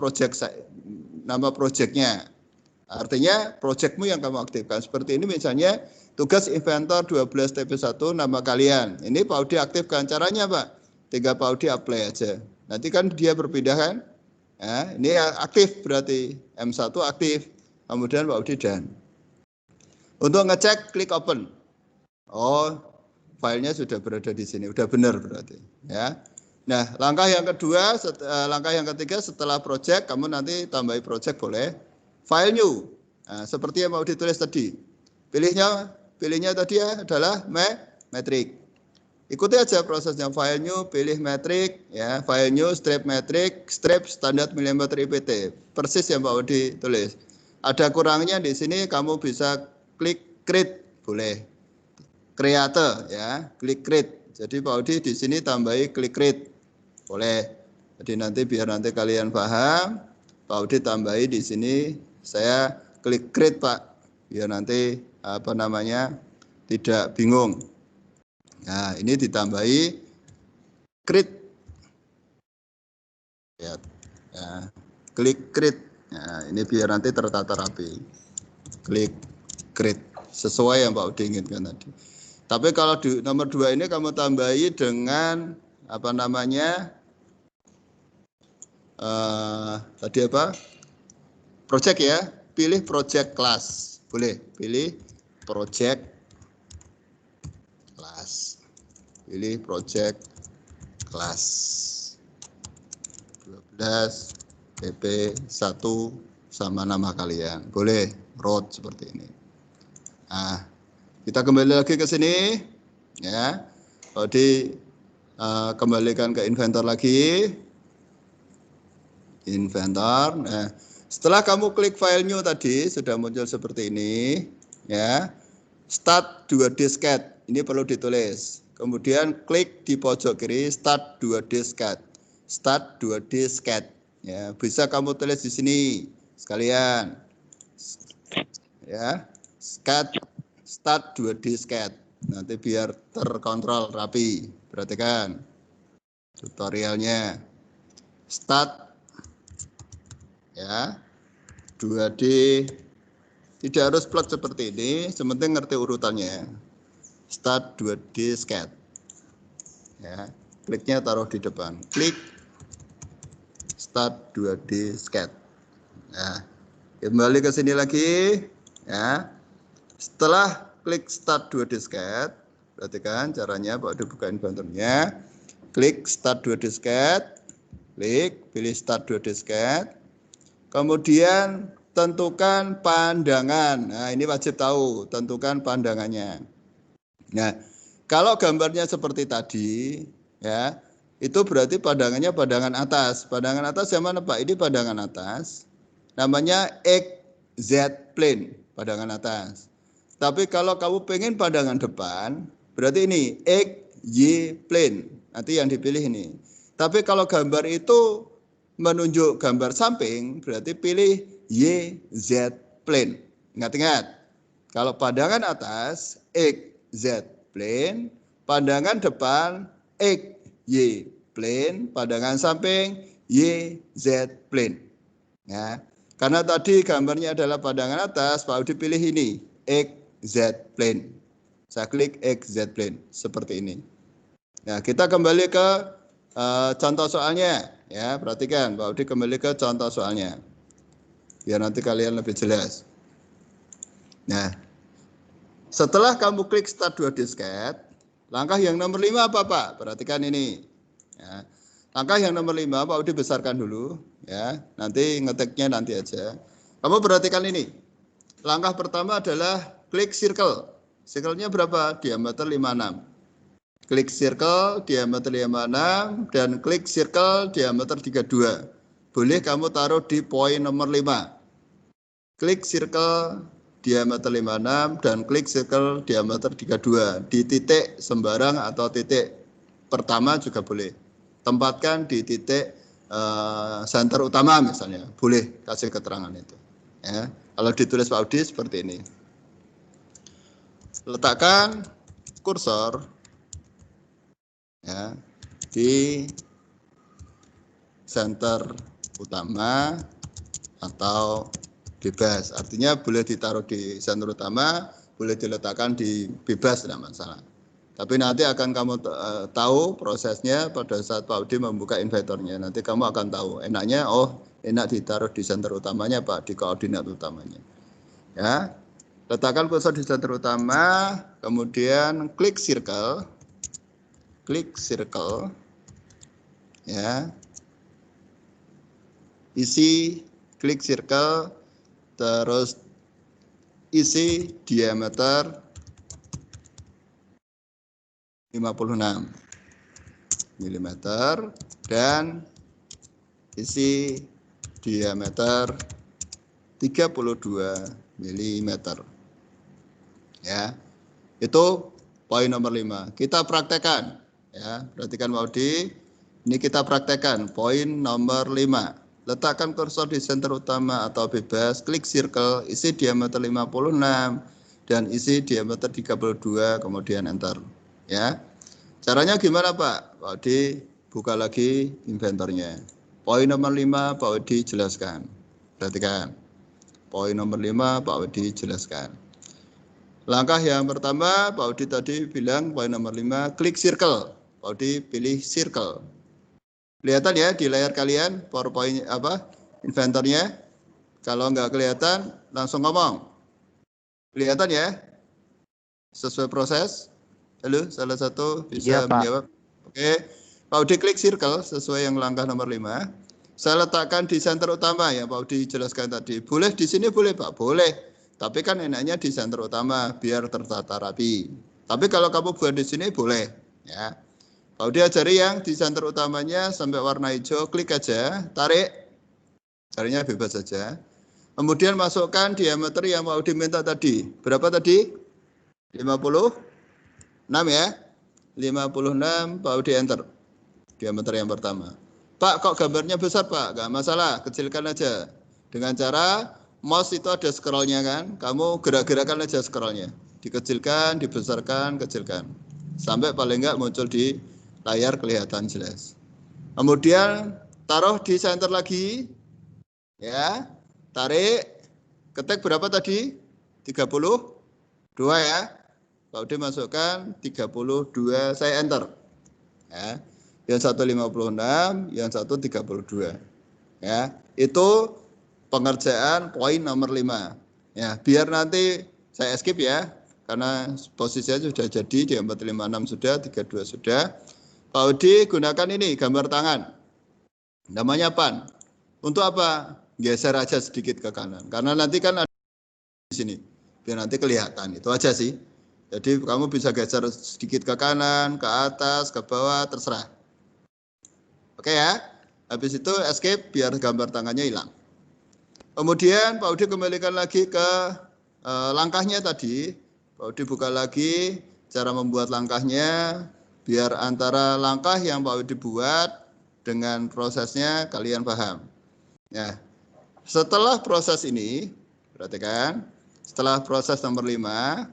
projectnya. Artinya projectmu yang kamu aktifkan. Seperti ini misalnya tugas inventor 12 TP1 nama kalian. Ini Pak Udi aktifkan. Caranya Pak? Tinggal Pak Udi apply aja. Nanti kan dia berpindah kan? Ya, ini aktif berarti M1 aktif. Kemudian Pak Udi dan. Untuk ngecek klik open. Oh, filenya sudah berada di sini, udah benar berarti, ya. Nah, langkah yang kedua, langkah yang ketiga setelah project, kamu nanti tambahi project boleh. File new, nah, seperti yang mau ditulis tadi. Pilihnya tadi adalah metric. Ikuti aja prosesnya, file new, pilih metric, ya, file new, strip metric, strip standar milimeter IPT. Persis yang Pak Udi tulis. Ada kurangnya di sini, kamu bisa klik create, boleh. Creator, ya, klik create. Jadi Pak Udi di sini tambahi klik create, boleh. Jadi nanti biar nanti kalian paham, Pak Udi tambahi di sini saya klik create Pak, biar nanti apa namanya tidak bingung. Nah ini ditambahi create, ya, klik create. Nah ini biar nanti tertata rapi. Klik create sesuai yang Pak Udi inginkan tadi. Tapi kalau di nomor 2 ini kamu tambahi dengan apa namanya tadi apa? Project ya, pilih project class. Boleh, pilih project class. Pilih project class. 12 PP1 sama nama kalian. Boleh, road seperti ini. Nah, kita kembali lagi ke sini, ya. Jadi kembalikan ke inventor lagi, inventor. Nah, setelah kamu klik file new tadi sudah muncul seperti ini, ya. Start 2D sketch, ini perlu ditulis. Kemudian klik di pojok kiri, start 2D sketch, start 2D sketch. Ya, bisa kamu tulis di sini sekalian, ya. Sketch. Start 2D sketch. Nanti biar terkontrol rapi. Perhatikan tutorialnya. Start, ya, 2D. Tidak harus plot seperti ini, sementing ngerti urutannya. Start 2D sketch. Ya, kliknya taruh di depan. Klik Start 2D Sketch. Nah, kembali ke sini lagi ya. Setelah klik Start 2D Sketch, perhatikan caranya Pak Odi buka inventornya. Klik Start 2D Sketch, klik pilih Start 2D Sketch. Kemudian tentukan pandangan. Nah, ini wajib tahu, tentukan pandangannya. Nah, kalau gambarnya seperti tadi, ya, itu berarti pandangannya pandangan atas. Pandangan atas yang mana Pak? Ini pandangan atas. Namanya XZ plane, pandangan atas. Tapi kalau kamu pengen pandangan depan, berarti ini XY plane. Nanti yang dipilih ini. Tapi kalau gambar itu menunjuk gambar samping, berarti pilih YZ plane. Ingat-ingat. Kalau pandangan atas XZ plane, pandangan depan XY plane, pandangan samping YZ plane. Ya. Karena tadi gambarnya adalah pandangan atas, Pak Udi pilih ini XZ plane. Saya klik XZ plane seperti ini. Nah, kita kembali ke contoh soalnya, ya. Perhatikan, Pak Udi kembali ke contoh soalnya, biar nanti kalian lebih jelas. Nah, setelah kamu klik Start 2D Sketch, langkah yang nomor 5 apa Pak? Perhatikan ini. Ya. Langkah yang nomor 5, Pak Udi besarkan dulu. Ya. Nanti ngetiknya nanti aja. Kamu perhatikan ini. Langkah pertama adalah klik circle. Circle-nya berapa? Diameter 56. Klik circle, diameter 56. Dan klik circle, diameter 32. Boleh kamu taruh di poin nomor 5. Klik circle diameter 56 dan klik circle diameter 32 di titik sembarang atau titik pertama juga boleh. Tempatkan di titik center utama misalnya, boleh kasih keterangan itu. Ya. Kalau ditulis Pak Udi seperti ini. Letakkan kursor ya, di center utama atau bebas, artinya boleh ditaruh di center utama, boleh diletakkan di bebas, tidak masalah. Tapi nanti akan kamu tahu prosesnya pada saat Pak Udi membuka inventornya. Nanti kamu akan tahu, enaknya, oh enak ditaruh di center utamanya Pak, di koordinat utamanya. Ya, letakkan kursor di center utama, kemudian klik circle, ya, isi klik circle. Terus isi diameter 56 mm dan isi diameter 32 mm. Ya. Itu poin nomor 5. Kita praktekkan ya. Perhatikan Pak Udi. Ini kita praktekkan poin nomor 5. Letakkan kursor di center utama atau bebas, klik circle, isi diameter 56 dan isi diameter 32, kemudian enter. Ya. Caranya gimana Pak? Pak Udi buka lagi inventornya. Poin nomor 5 Pak Udi jelaskan. Perhatikan. Poin nomor 5 Pak Udi jelaskan. Langkah yang pertama Pak Udi tadi bilang poin nomor 5 klik circle. Pak Udi pilih circle. Kelihatan ya di layar kalian PowerPoint inventornya. Kalau nggak kelihatan langsung ngomong. Kelihatan ya? Sesuai proses. Halo, salah satu bisa menjawab. Oke. Pak Udi klik circle sesuai yang langkah nomor 5. Saya letakkan di center utama ya Pak Udi jelaskan tadi. Boleh di sini boleh Pak? Boleh. Tapi kan enaknya di center utama biar tertata rapi. Tapi kalau kamu buat di sini boleh ya. Pak Udi ajari yang di center utamanya sampai warna hijau, klik aja, tarik, carinya bebas saja. Kemudian masukkan diameter yang Pak Udi minta tadi. Berapa tadi? 56 ya? 56, Pak Udi enter. Diameter yang pertama. Pak, kok gambarnya besar Pak? Gak masalah, kecilkan aja. Dengan cara mouse itu ada scrollnya kan? Kamu gerak-gerakan aja scrollnya. Dikecilkan, dibesarkan, kecilkan. Sampai paling enggak muncul di layar kelihatan jelas. Kemudian taruh di center lagi. Ya. Tarik. Ketik berapa tadi? 32 ya. Pak Udi masukkan 32, saya enter. Ya. Yang satu 56, yang satu 32. Ya, itu pengerjaan poin nomor 5. Ya, biar nanti saya skip ya, karena posisinya sudah jadi di 456 sudah, 32 sudah. Pak Udi gunakan ini gambar tangan. Namanya PAN. Untuk apa? Geser aja sedikit ke kanan. Karena nanti kan ada di sini. Biar nanti kelihatan. Itu aja sih. Jadi kamu bisa geser sedikit ke kanan, ke atas, ke bawah, terserah. Oke ya. Habis itu escape biar gambar tangannya hilang. Kemudian Pak Udi kembalikan lagi ke langkahnya tadi. Pak Udi buka lagi cara membuat langkahnya. Biar antara langkah yang Pak Udi buat dengan prosesnya kalian paham. Ya, setelah proses ini, perhatikan, setelah proses nomor 5,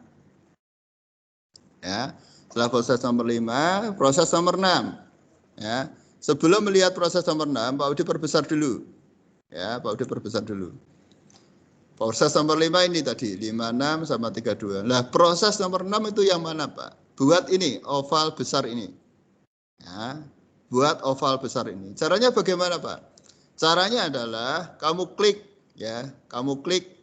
ya, setelah proses nomor 5, proses nomor 6, ya. Sebelum melihat proses nomor 6, Pak Udi perbesar dulu. Ya, Pak Udi perbesar dulu. Proses nomor 5 ini tadi, 56 sama 32. Nah, proses nomor 6 itu yang mana, Pak? Buat ini, oval besar ini. Ya, buat oval besar ini. Caranya bagaimana, Pak? Caranya adalah kamu klik, ya, kamu klik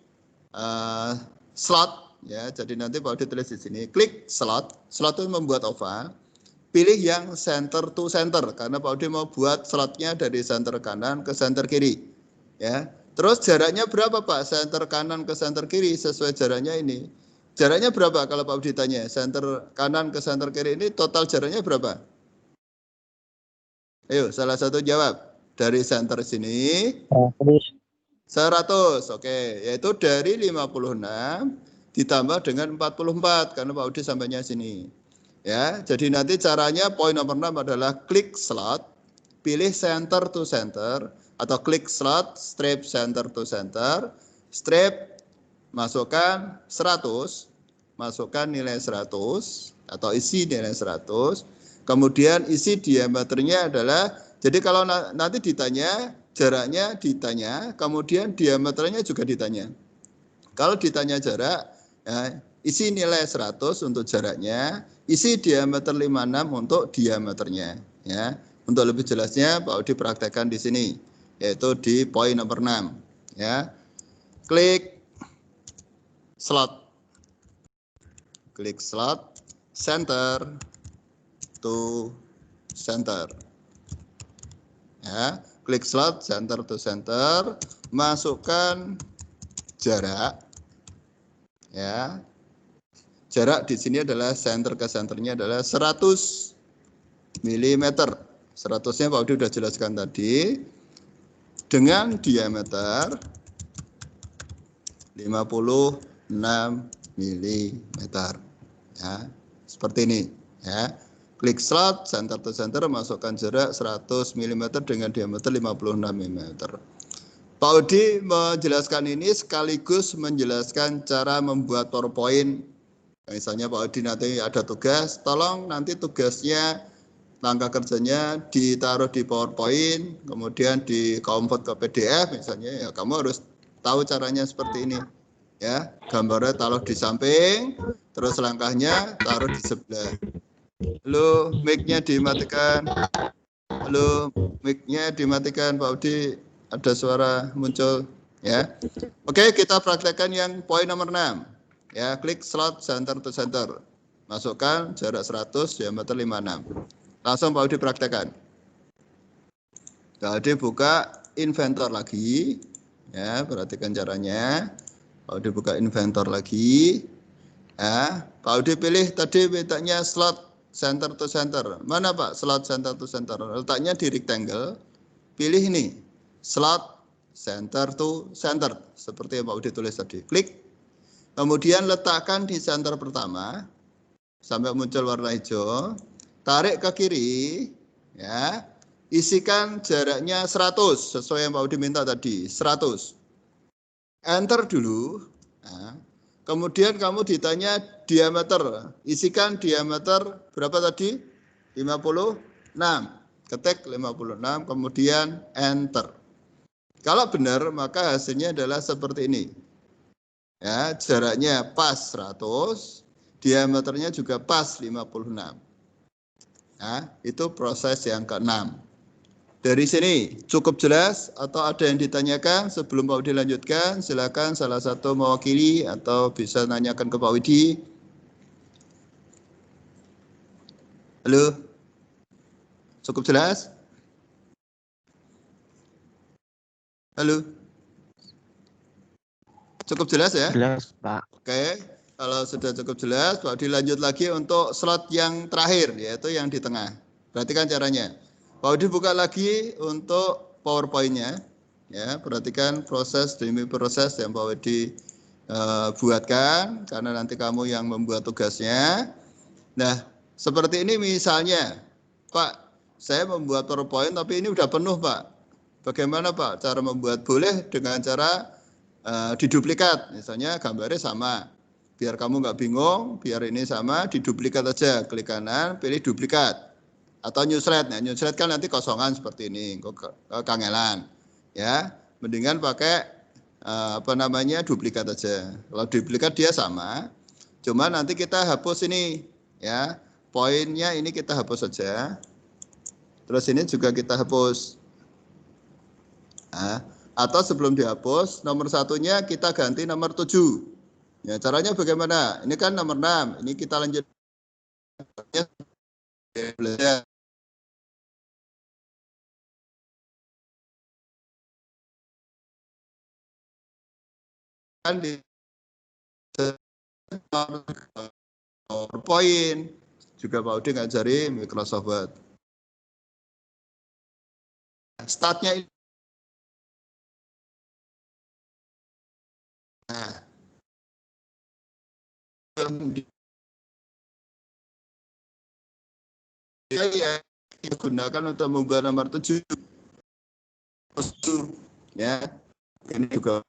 slot, ya. Jadi nanti Pak Udi tulis di sini, klik slot. Slot itu membuat oval. Pilih yang center to center karena Pak Udi mau buat slotnya dari center kanan ke center kiri, ya. Terus jaraknya berapa, Pak? Center kanan ke center kiri sesuai jaraknya ini. Jaraknya berapa kalau Pak Udi tanya? Center kanan ke center kiri ini total jaraknya berapa? Ayo, salah satu jawab. Dari center sini 100, oke. Yaitu dari 56 ditambah dengan 44 karena Pak Udi sampainya sini. Ya, jadi nanti caranya poin nomor 6 adalah klik slot, pilih center to center atau klik slot, strip center to center, strip masukkan 100, masukkan nilai 100 atau isi nilai 100, kemudian isi diameternya adalah, jadi kalau nanti ditanya, jaraknya ditanya, kemudian diameternya juga ditanya. Kalau ditanya jarak, ya, isi nilai 100 untuk jaraknya, isi diameter 56 untuk diameternya. Ya, untuk lebih jelasnya Pak Udi praktekkan di sini, yaitu di poin nomor 6. Ya, klik slot, klik slot, center to center. Ya, klik slot, center to center, masukkan jarak. Ya, jarak di sini adalah center ke centernya adalah 100 mm. 100-nya Pak Udi sudah jelaskan tadi. Dengan diameter 56 mm. Ya, seperti ini. Ya, klik slot, center to center, masukkan jarak 100 mm dengan diameter 56 mm. Pak Udi menjelaskan ini sekaligus menjelaskan cara membuat PowerPoint. Misalnya Pak Udi nanti ada tugas, tolong nanti tugasnya, langkah kerjanya ditaruh di PowerPoint, kemudian di convert ke PDF misalnya, ya kamu harus tahu caranya seperti ini. Ya, gambarnya taruh di samping, terus langkahnya taruh di sebelah. Halo, mic-nya dimatikan. Halo, mic-nya dimatikan Pak Udi. Ada suara muncul, ya. Oke, kita praktekkan yang poin nomor 6. Ya, klik slot center to center. Masukkan jarak 100, diameter 56. Langsung Pak Udi praktekkan. Pak Udi buka inventor lagi. Ya, perhatikan caranya. Pak Udi buka inventor lagi. Ya, Pak Udi pilih tadi mintanya slot center to center. Mana Pak slot center to center? Letaknya di rectangle. Pilih ini. Slot center to center seperti yang Pak Udi tulis tadi. Klik, kemudian letakkan di center pertama sampai muncul warna hijau. Tarik ke kiri, ya. Isikan jaraknya 100 sesuai yang Pak Udi minta tadi, 100. Enter dulu. Nah, kemudian kamu ditanya diameter. Isikan diameter berapa tadi? 56. Ketik 56, kemudian enter. Kalau benar, maka hasilnya adalah seperti ini. Ya, jaraknya pas 100, diameternya juga pas 56. Nah, itu proses yang ke-6. Dari sini cukup jelas atau ada yang ditanyakan sebelum Pak Widi lanjutkan? Silakan salah satu mewakili atau bisa nanyakan ke Pak Widi. Halo, cukup jelas? Halo, cukup jelas ya? Jelas, Pak. Oke, kalau sudah cukup jelas, Pak Widi lanjut lagi untuk slot yang terakhir, yaitu yang di tengah. Perhatikan caranya. Pak Widi buka lagi untuk PowerPoint-nya. Ya, perhatikan proses demi proses yang Pak Widi buatkan, karena nanti kamu yang membuat tugasnya. Nah, seperti ini misalnya, Pak, saya membuat PowerPoint tapi ini udah penuh, Pak. Bagaimana, Pak, cara membuat? Boleh dengan cara diduplikat, misalnya gambarnya sama. Biar kamu nggak bingung, biar ini sama, diduplikat aja. Klik kanan, pilih duplikat. Atau new slide. Nah, new slide kan nanti kosongan seperti ini, kangelan. Ya, mendingan pakai duplikat aja. Kalau duplikat dia sama, cuma nanti kita hapus ini, ya. Poinnya ini kita hapus saja. Terus ini juga kita hapus. Nah, atau sebelum dihapus, nomor satunya kita ganti nomor 7. Ya, caranya bagaimana? Ini kan nomor 6. Ini kita lanjut. Kan di PowerPoint juga Pak Udi ngajari Microsoft Word. Startnya ini. Nah, ya digunakan untuk membuat nomor 7. Ya, ini juga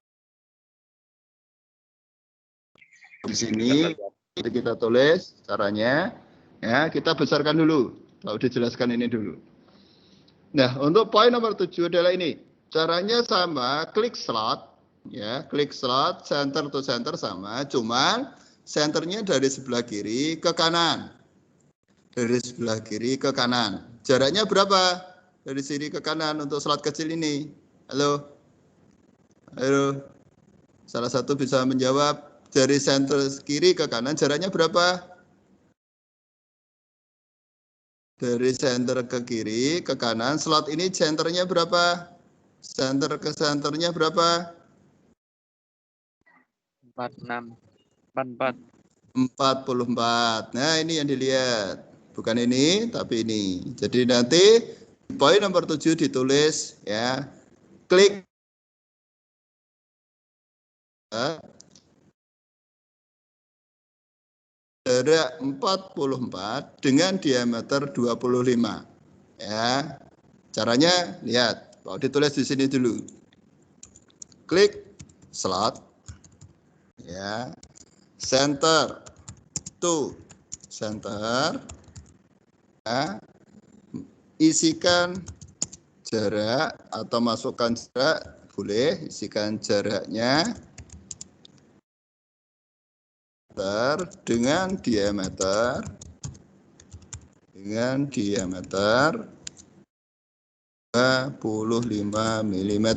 di sini kita tulis caranya. Ya, kita besarkan dulu. Kalau dijelaskan ini dulu. Nah, untuk poin nomor 7 adalah ini. Caranya sama, klik slot, ya, klik slot, center to center sama, cuman senternya dari sebelah kiri ke kanan. Dari sebelah kiri ke kanan. Jaraknya berapa? Dari sini ke kanan untuk slot kecil ini. Halo? Halo? Salah satu bisa menjawab, dari center kiri ke kanan jaraknya berapa? Dari center ke kiri ke kanan, slot ini centernya berapa? Center ke centernya berapa? 46. 44. 44. Nah, ini yang dilihat. Bukan ini, tapi ini. Jadi nanti poin nomor 7 ditulis ya. Klik jarak 44 dengan diameter 25. Ya. Caranya lihat. Kalau ditulis di sini dulu. Klik slot. Ya. Center to center. Ya. Isikan jarak atau masukkan jarak, boleh isikan jaraknya dengan diameter 25 mm.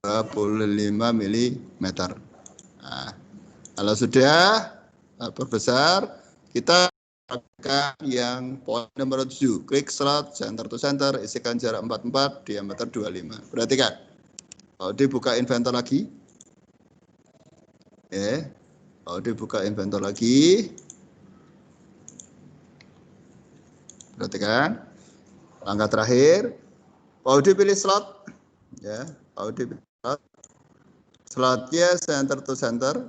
25 mm. Nah, kalau sudah perbesar, kita yang poin nomor 7, klik slot center to center, isikan jarak 44, diameter 25. Perhatikan. Kalau dibuka inventor lagi. Kalau dibuka inventor lagi. Perhatikan. Langkah terakhir. Kalau dipilih slot. Ya, kalau dipilih slot. Slotnya center to center.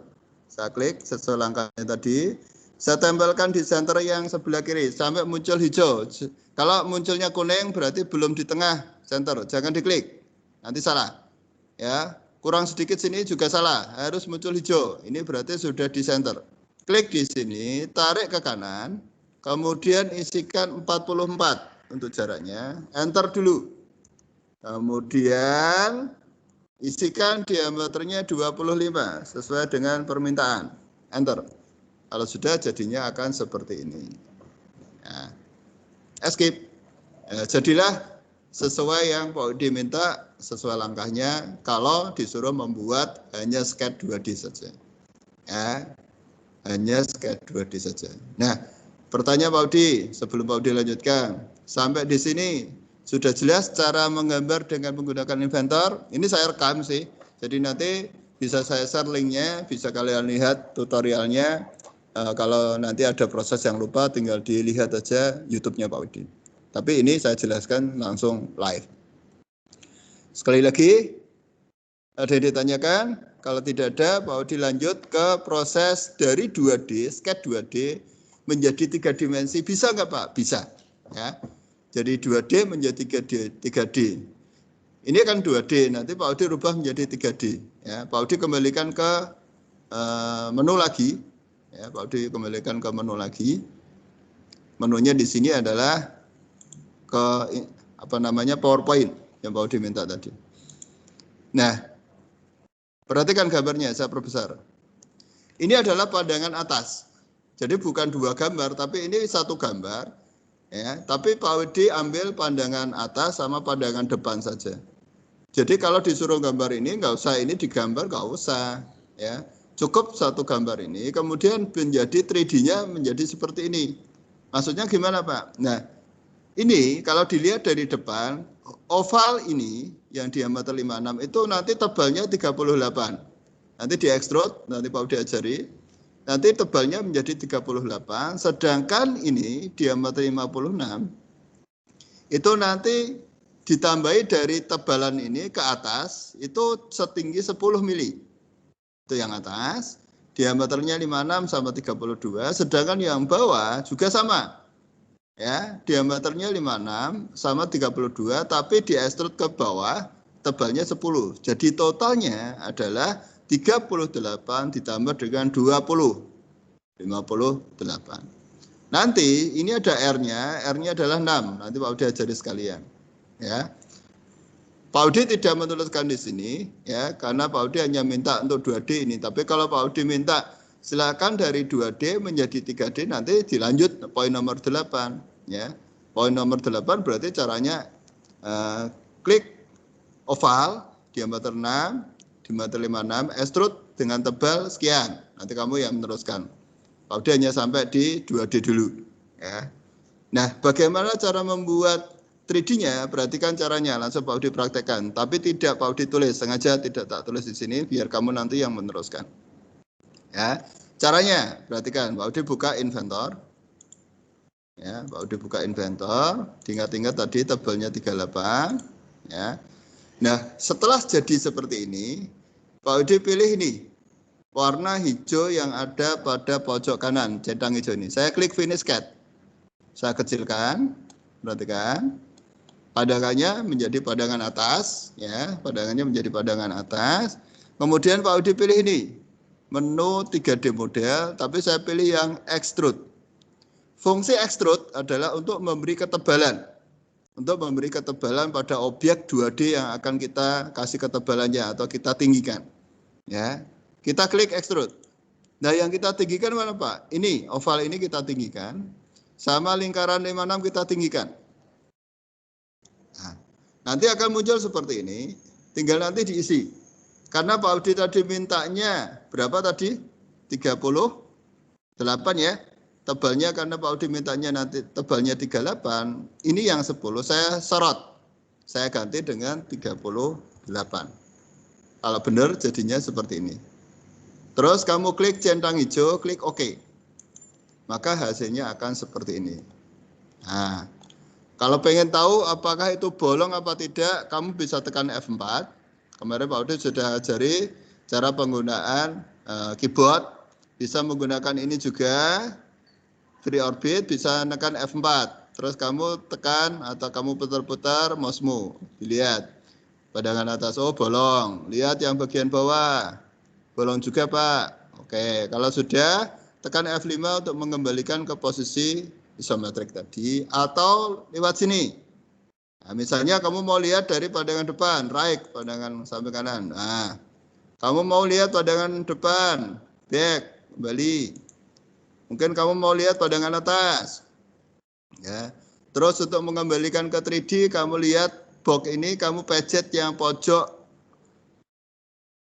Saya klik sesuai langkahnya tadi. Saya tempelkan di center yang sebelah kiri sampai muncul hijau. Kalau munculnya kuning berarti belum di tengah center. Jangan diklik. Nanti salah. Ya, kurang sedikit sini juga salah. Harus muncul hijau. Ini berarti sudah di center. Klik di sini, tarik ke kanan. Kemudian isikan 44 untuk jaraknya. Enter dulu. Kemudian isikan diameternya 25 sesuai dengan permintaan. Enter. Kalau sudah jadinya akan seperti ini. Nah, escape. Jadilah sesuai yang Pak Udi minta, sesuai langkahnya. Kalau disuruh membuat hanya sketch 2D saja, ya, hanya sketch 2D saja. Nah, pertanyaan Pak Udi, sebelum Pak Udi lanjutkan, sampai di sini sudah jelas cara menggambar dengan menggunakan Inventor. Ini saya rekam sih, jadi nanti bisa saya share linknya, bisa kalian lihat tutorialnya. Kalau nanti ada proses yang lupa, tinggal dilihat aja YouTube-nya Pak Udi. Tapi ini saya jelaskan langsung live. Sekali lagi, ada yang ditanyakan? Kalau tidak ada, Pak Udi lanjut ke proses dari 2D, sketch 2D menjadi 3 dimensi. Bisa nggak Pak? Bisa. Ya. Jadi 2D menjadi 3D. Ini kan 2D, nanti Pak Udi rubah menjadi 3D. Ya, Pak Udi kembalikan ke menu lagi. Ya, Pak Udi kembalikan ke menu lagi. Menunya di sini adalah ke PowerPoint yang Pak Udi minta tadi. Nah, perhatikan gambarnya, saya perbesar. Ini adalah pandangan atas. Jadi bukan 2 gambar, tapi ini 1 gambar. Ya, tapi Pak Udi ambil pandangan atas sama pandangan depan saja. Jadi kalau disuruh gambar ini, nggak usah ini digambar, nggak usah. Ya, cukup 1 gambar ini, kemudian menjadi 3D-nya menjadi seperti ini. Maksudnya gimana Pak? Nah, ini kalau dilihat dari depan, oval ini yang diameter 56 itu nanti tebalnya 38. Nanti diekstrud, nanti Pak Udi ajari. Nanti tebalnya menjadi 38, sedangkan ini diameter 56 itu nanti ditambahi dari tebalan ini ke atas itu setinggi 10 mili. Itu yang atas, diameternya 56 sama 32, sedangkan yang bawah juga sama. Ya, diameternya 56 sama 32, tapi diekstrud ke bawah tebalnya 10. Jadi totalnya adalah 38 ditambah dengan 20, 58. Nanti ini ada R-nya adalah 6. Nanti Pak Udi ajari sekalian. Ya. Pak Udi tidak menuliskan di sini, ya, karena Pak Udi hanya minta untuk 2D ini. Tapi kalau Pak Udi minta silakan dari 2D menjadi 3D, nanti dilanjut poin nomor 8. Ya. Poin nomor 8 berarti caranya klik oval, diameter 6, diameter 56, extrude dengan tebal sekian. Nanti kamu yang meneruskan. Pak Udi hanya sampai di 2D dulu. Ya. Nah, bagaimana cara membuat 3D-nya? Perhatikan caranya, langsung Pak Udi praktekkan. Tapi tidak Pak Udi tulis, sengaja tidak tak tulis di sini, biar kamu nanti yang meneruskan. Ya, caranya, perhatikan. Pak Udi buka Inventor. Ya, Pak Udi buka Inventor. Ingat-ingat tadi tebalnya 38. Ya. Nah, setelah jadi seperti ini, Pak Udi pilih ini. Warna hijau yang ada pada pojok kanan, centang hijau ini. Saya klik Finish Sketch. Saya kecilkan, perhatikan. Padangannya menjadi padangan atas, ya, padangannya menjadi padangan atas. Kemudian Pak Udi pilih ini, menu 3D model, tapi saya pilih yang extrude. Fungsi extrude adalah untuk memberi ketebalan. Untuk memberi ketebalan pada objek 2D yang akan kita kasih ketebalannya atau kita tinggikan. Ya. Kita klik extrude. Nah, yang kita tinggikan mana Pak? Ini, oval ini kita tinggikan. Sama lingkaran 56 kita tinggikan. Nah, nanti akan muncul seperti ini. Tinggal nanti diisi. Karena Pak Udi tadi mintanya berapa tadi? 38 ya. Tebalnya karena Pak Udi mintanya nanti tebalnya 38. Ini yang 10 saya sorot. Saya ganti dengan 38. Kalau benar jadinya seperti ini. Terus kamu klik centang hijau, klik OK. Maka hasilnya akan seperti ini. Nah, kalau pengen tahu apakah itu bolong apa tidak, kamu bisa tekan F4. Kemarin Pak Udi sudah ajari cara penggunaan keyboard. Bisa menggunakan ini juga, free orbit, bisa tekan F4. Terus kamu tekan atau kamu putar-putar mousemu. Dilihat. Padangan atas, oh bolong. Lihat yang bagian bawah. Bolong juga Pak. Oke, kalau sudah tekan F5 untuk mengembalikan ke posisi isometrik tadi atau lewat sini. Nah, misalnya kamu mau lihat dari pandangan depan, right, pandangan samping kanan. Nah, kamu mau lihat pandangan depan, back, kembali. Mungkin kamu mau lihat pandangan atas. Ya. Terus untuk mengembalikan ke 3D, kamu lihat box ini, kamu pencet yang pojok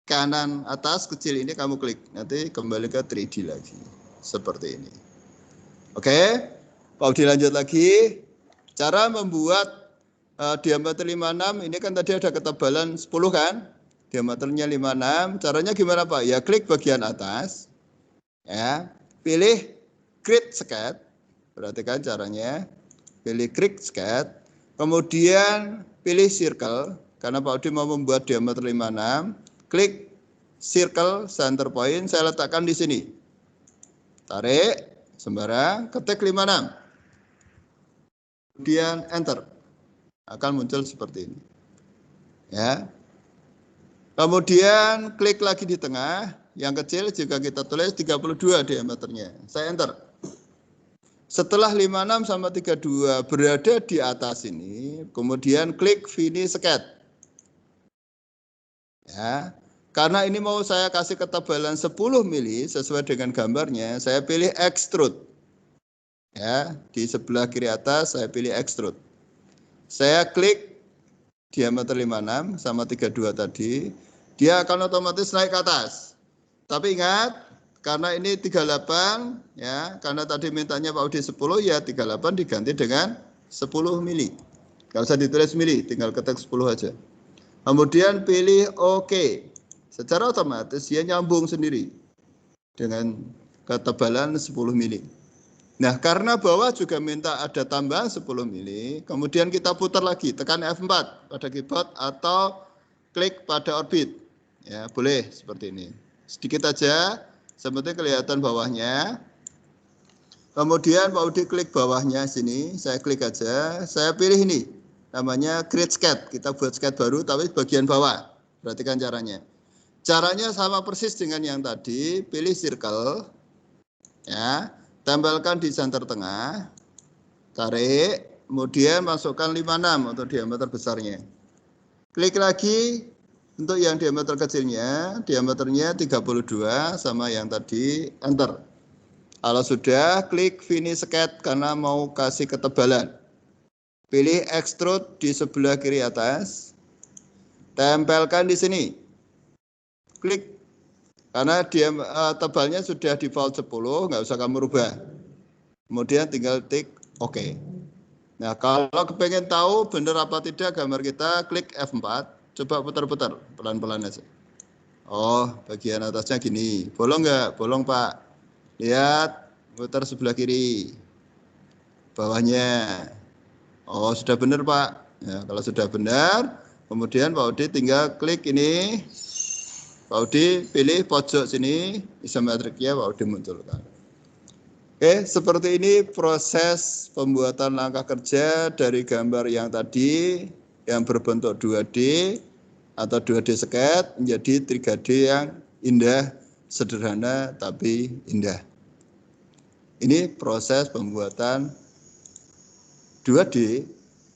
kanan atas kecil ini, kamu klik. Nanti kembali ke 3D lagi. Seperti ini. Oke, Pak Udi lanjut lagi. Cara membuat diameter 56, ini kan tadi ada ketebalan 10 kan? Diameternya 56. Caranya gimana Pak? Ya klik bagian atas. Ya, pilih create sketch. Perhatikan caranya. Pilih create sketch. Kemudian pilih circle. Karena Pak Udi mau membuat diameter 56. Klik circle center point. Saya letakkan di sini. Tarik. Sembarang. Ketik 56. Kemudian enter. Akan muncul seperti ini. Ya. Kemudian klik lagi di tengah, yang kecil juga kita tulis 32 diameternya. Saya enter. Setelah 56 sama 32 berada di atas ini, kemudian klik finish sketch. Ya. Karena ini mau saya kasih ketebalan 10 mili sesuai dengan gambarnya, saya pilih extrude. Ya, di sebelah kiri atas saya pilih extrude. Saya klik diameter 56 sama 32 tadi, dia akan otomatis naik ke atas. Tapi ingat, karena ini 38, ya, karena tadi mintanya Pak Udi 10, ya 38 diganti dengan 10 mili. Nggak usah ditulis mili, tinggal ketik 10 aja. Kemudian pilih OK. Secara otomatis dia nyambung sendiri dengan ketebalan 10 mili. Nah, karena bawah juga minta ada tambahan 10 mili, kemudian kita putar lagi, tekan F4 pada keyboard atau klik pada orbit. Ya, boleh seperti ini. Sedikit aja, seperti kelihatan bawahnya. Kemudian Pak Udi klik bawahnya sini, saya klik aja, saya pilih ini, namanya create sketch. Kita buat sketch baru, tapi bagian bawah. Perhatikan caranya. Caranya sama persis dengan yang tadi, pilih circle, ya. Tempelkan di center tengah, tarik, kemudian masukkan 56 untuk diameter besarnya. Klik lagi untuk yang diameter kecilnya, diameternya 32 sama yang tadi, enter. Kalau sudah, klik finish sketch karena mau kasih ketebalan. Pilih extrude di sebelah kiri atas, tempelkan di sini. Klik. Karena dia tebalnya sudah default 10, nggak usah kamu rubah. Kemudian tinggal tik OK. Nah, kalau kepengen tahu benar apa tidak gambar kita, klik F4. Coba putar-putar, pelan-pelan aja. Oh, bagian atasnya gini. Bolong nggak? Bolong, Pak. Lihat, putar sebelah kiri. Bawahnya. Oh, sudah benar, Pak. Ya, kalau sudah benar, kemudian Pak Udi tinggal klik ini. Pak Udi pilih pojok sini, isometriknya Pak Udi munculkan. Oke, seperti ini proses pembuatan langkah kerja dari gambar yang tadi yang berbentuk 2D atau 2D sketch menjadi 3D yang indah, sederhana tapi indah. Ini proses pembuatan 2D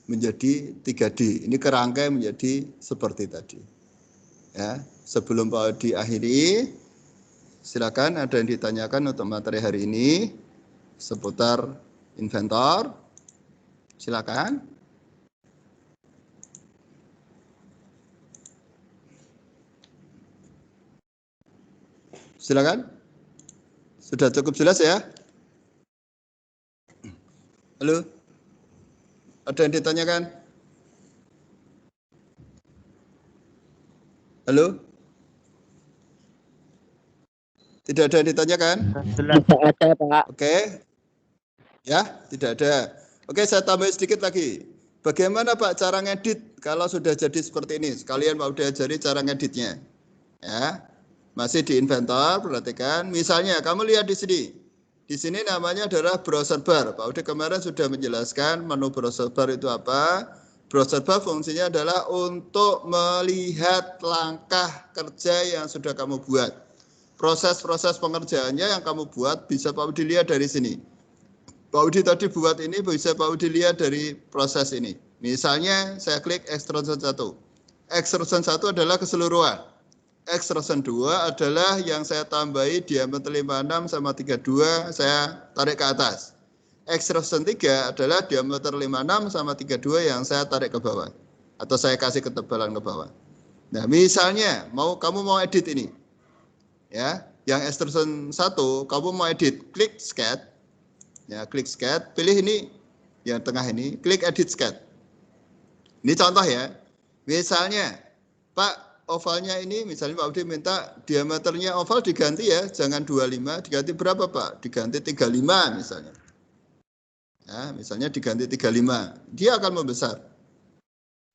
menjadi 3D. Ini kerangkai menjadi seperti tadi. Ya. Sebelum Pak Udi akhiri, silakan ada yang ditanyakan untuk materi hari ini seputar inventor. Silakan. Silakan. Sudah cukup jelas ya? Halo? Ada yang ditanyakan? Halo? Tidak ada yang ditanyakan? Tidak ada, Pak. Oke. Ya, tidak ada. Oke, saya tambah sedikit lagi. Bagaimana Pak cara ngedit kalau sudah jadi seperti ini? Sekalian Pak udah ajari cara ngeditnya. Ya. Masih di Inventor, perhatikan. Misalnya kamu lihat di sini. Di sini namanya adalah browser bar. Pak Ude kemarin sudah menjelaskan menu browser bar itu apa. Browser bar fungsinya adalah untuk melihat langkah kerja yang sudah kamu buat. Proses-proses pengerjaannya yang kamu buat bisa Pak Udi lihat dari sini. Pak Udi tadi buat ini bisa Pak Udi lihat dari proses ini. Misalnya saya klik extrusion 1. Extrusion 1 adalah keseluruhan. Extrusion 2 adalah yang saya tambahi diameter 56 sama 32 saya tarik ke atas. extrusion 3 adalah diameter 56 sama 32 yang saya tarik ke bawah. Atau saya kasih ketebalan ke bawah. Nah, misalnya kamu mau edit ini. Ya, yang extrusion 1 kamu mau edit, klik sketch. Ya, klik sketch, pilih ini yang tengah ini, klik edit sketch. Ini contoh ya. Misalnya, Pak, ovalnya ini misalnya Pak Budi minta diameternya oval diganti ya, jangan 25, diganti berapa Pak? Diganti 35 misalnya. Ya, misalnya diganti 35, dia akan membesar.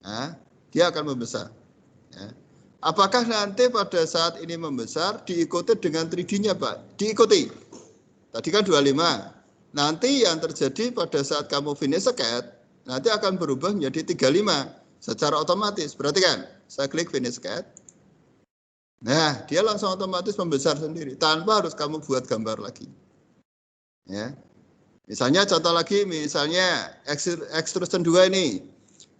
Ya, dia akan membesar. Ya. Apakah nanti pada saat ini membesar diikuti dengan 3D-nya Pak? Diikuti. Tadi kan 25. Nanti yang terjadi pada saat kamu finish sketch, nanti akan berubah menjadi 35 secara otomatis. Perhatikan, saya klik finish sketch. Nah, dia langsung otomatis membesar sendiri tanpa harus kamu buat gambar lagi. Ya. Misalnya contoh lagi, misalnya extrusion 2 ini.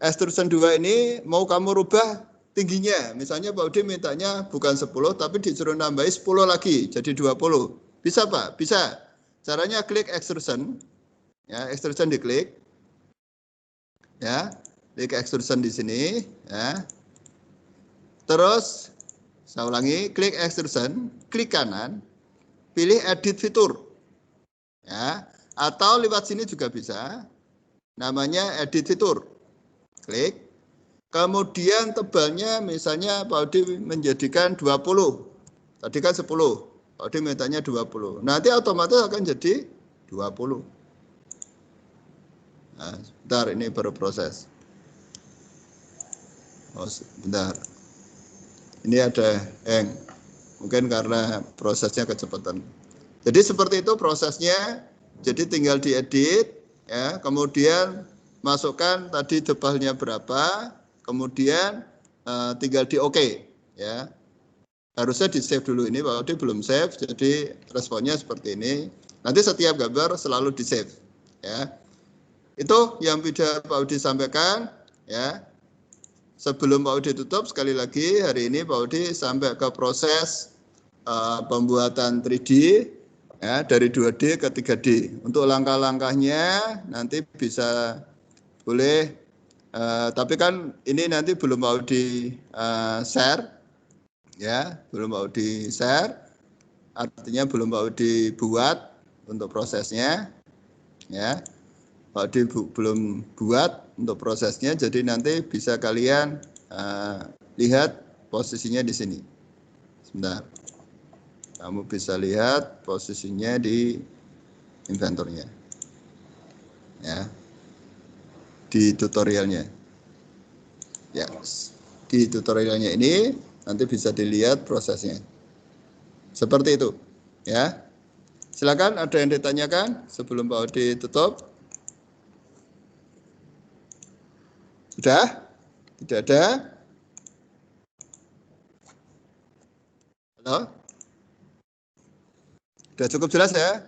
Extrusion 2 ini mau kamu rubah tingginya. Misalnya Pak Udi mintanya bukan 10 tapi disuruh nambahi 10 lagi jadi 20. Bisa Pak? Bisa. Caranya klik extrusion. Ya, extrusion diklik. Ya, klik extrusion di sini, ya. Terus saya ulangi, klik extrusion, klik kanan, pilih edit fitur. Ya, atau lewat sini juga bisa. Namanya edit fitur. Klik. Kemudian tebalnya misalnya Pak Udi menjadikan 20. Tadi kan 10. Pak Udi mintanya 20. Nanti otomatis akan jadi 20. Nah, sebentar ini baru proses. Oh, sebentar. Ini ada hang. Mungkin karena prosesnya kecepatan. Jadi seperti itu prosesnya. Jadi tinggal diedit, ya. Kemudian masukkan tadi tebalnya berapa, kemudian tinggal di OK, ya. Harusnya di save dulu ini, Pak Odi belum save, jadi responnya seperti ini. Nanti setiap gambar selalu di save, ya. Itu yang bisa Pak Odi sampaikan, ya. Sebelum Pak Odi tutup, sekali lagi hari ini Pak Odi sampai ke proses pembuatan 3D, ya, dari 2D ke 3D. Untuk langkah-langkahnya nanti bisa boleh, tapi kan ini nanti belum Pak Odi share, ya, belum Pak Odi share, artinya belum Pak Odi buat untuk prosesnya, ya. Pak Odi belum buat untuk prosesnya, jadi nanti bisa kalian lihat posisinya di sini. Sebentar, kamu bisa lihat posisinya di inventornya, ya, di tutorialnya. Ya, di tutorialnya ini nanti bisa dilihat prosesnya. Seperti itu, ya. Silakan, ada yang ditanyakan sebelum Pak Odi tutup? Sudah? Tidak ada? Halo? Sudah cukup jelas ya?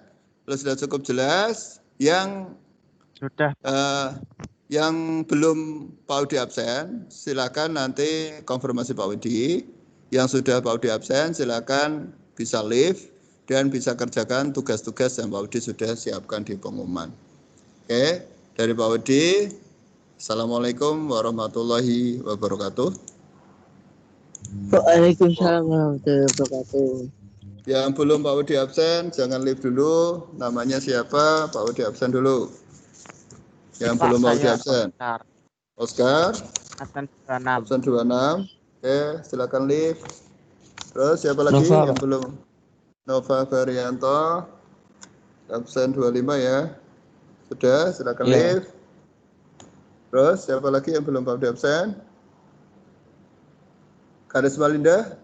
Kalau sudah cukup jelas, yang Sudah. yang belum Pak Udi absen, silakan nanti konfirmasi Pak Udi. Yang sudah Pak Udi absen, silakan bisa leave dan bisa kerjakan tugas-tugas yang Pak Udi sudah siapkan di pengumuman. Oke, dari Pak Udi, Assalamualaikum warahmatullahi wabarakatuh. Waalaikumsalam warahmatullahi wabarakatuh. Yang belum Pak Udi absen, jangan leave dulu. Namanya siapa? Pak Udi absen dulu. Yang Pak, belum Pak Udi saya absen. Oscar. Oscar. Absen 26. Absen 26. Oke, silakan leave. Terus siapa lagi Nova, yang belum? Nova Varianto. Absen 25 ya. Sudah, silakan ya. leave. Terus siapa lagi yang belum Pak Udi absen? Karisma Linda.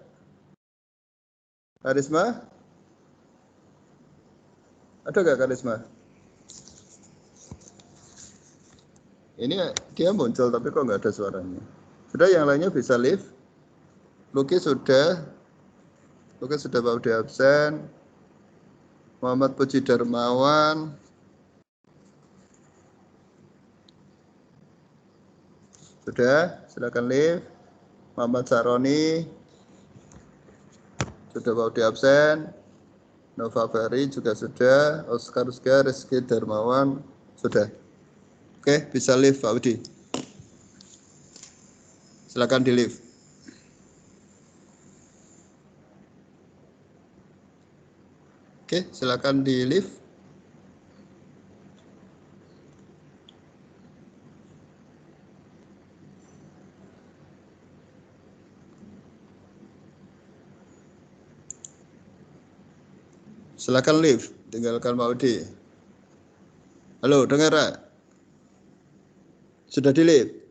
Karisma? Ada nggak Karisma? Ini dia muncul tapi kok nggak ada suaranya. Sudah, yang lainnya bisa leave. Luki sudah Pak Udi absen. Muhammad Puji Darmawan. Sudah, silakan leave. Muhammad Saroni. Sudah Pak Udi absen. Nova Ferry juga sudah, Oscar sudah, Rizky Darmawan sudah. Oke, bisa live Pak Budi. Silakan di live. Oke, silakan di live. Silakan live, tinggalkan Pak Budi. Halo, dengar? Sudah di live?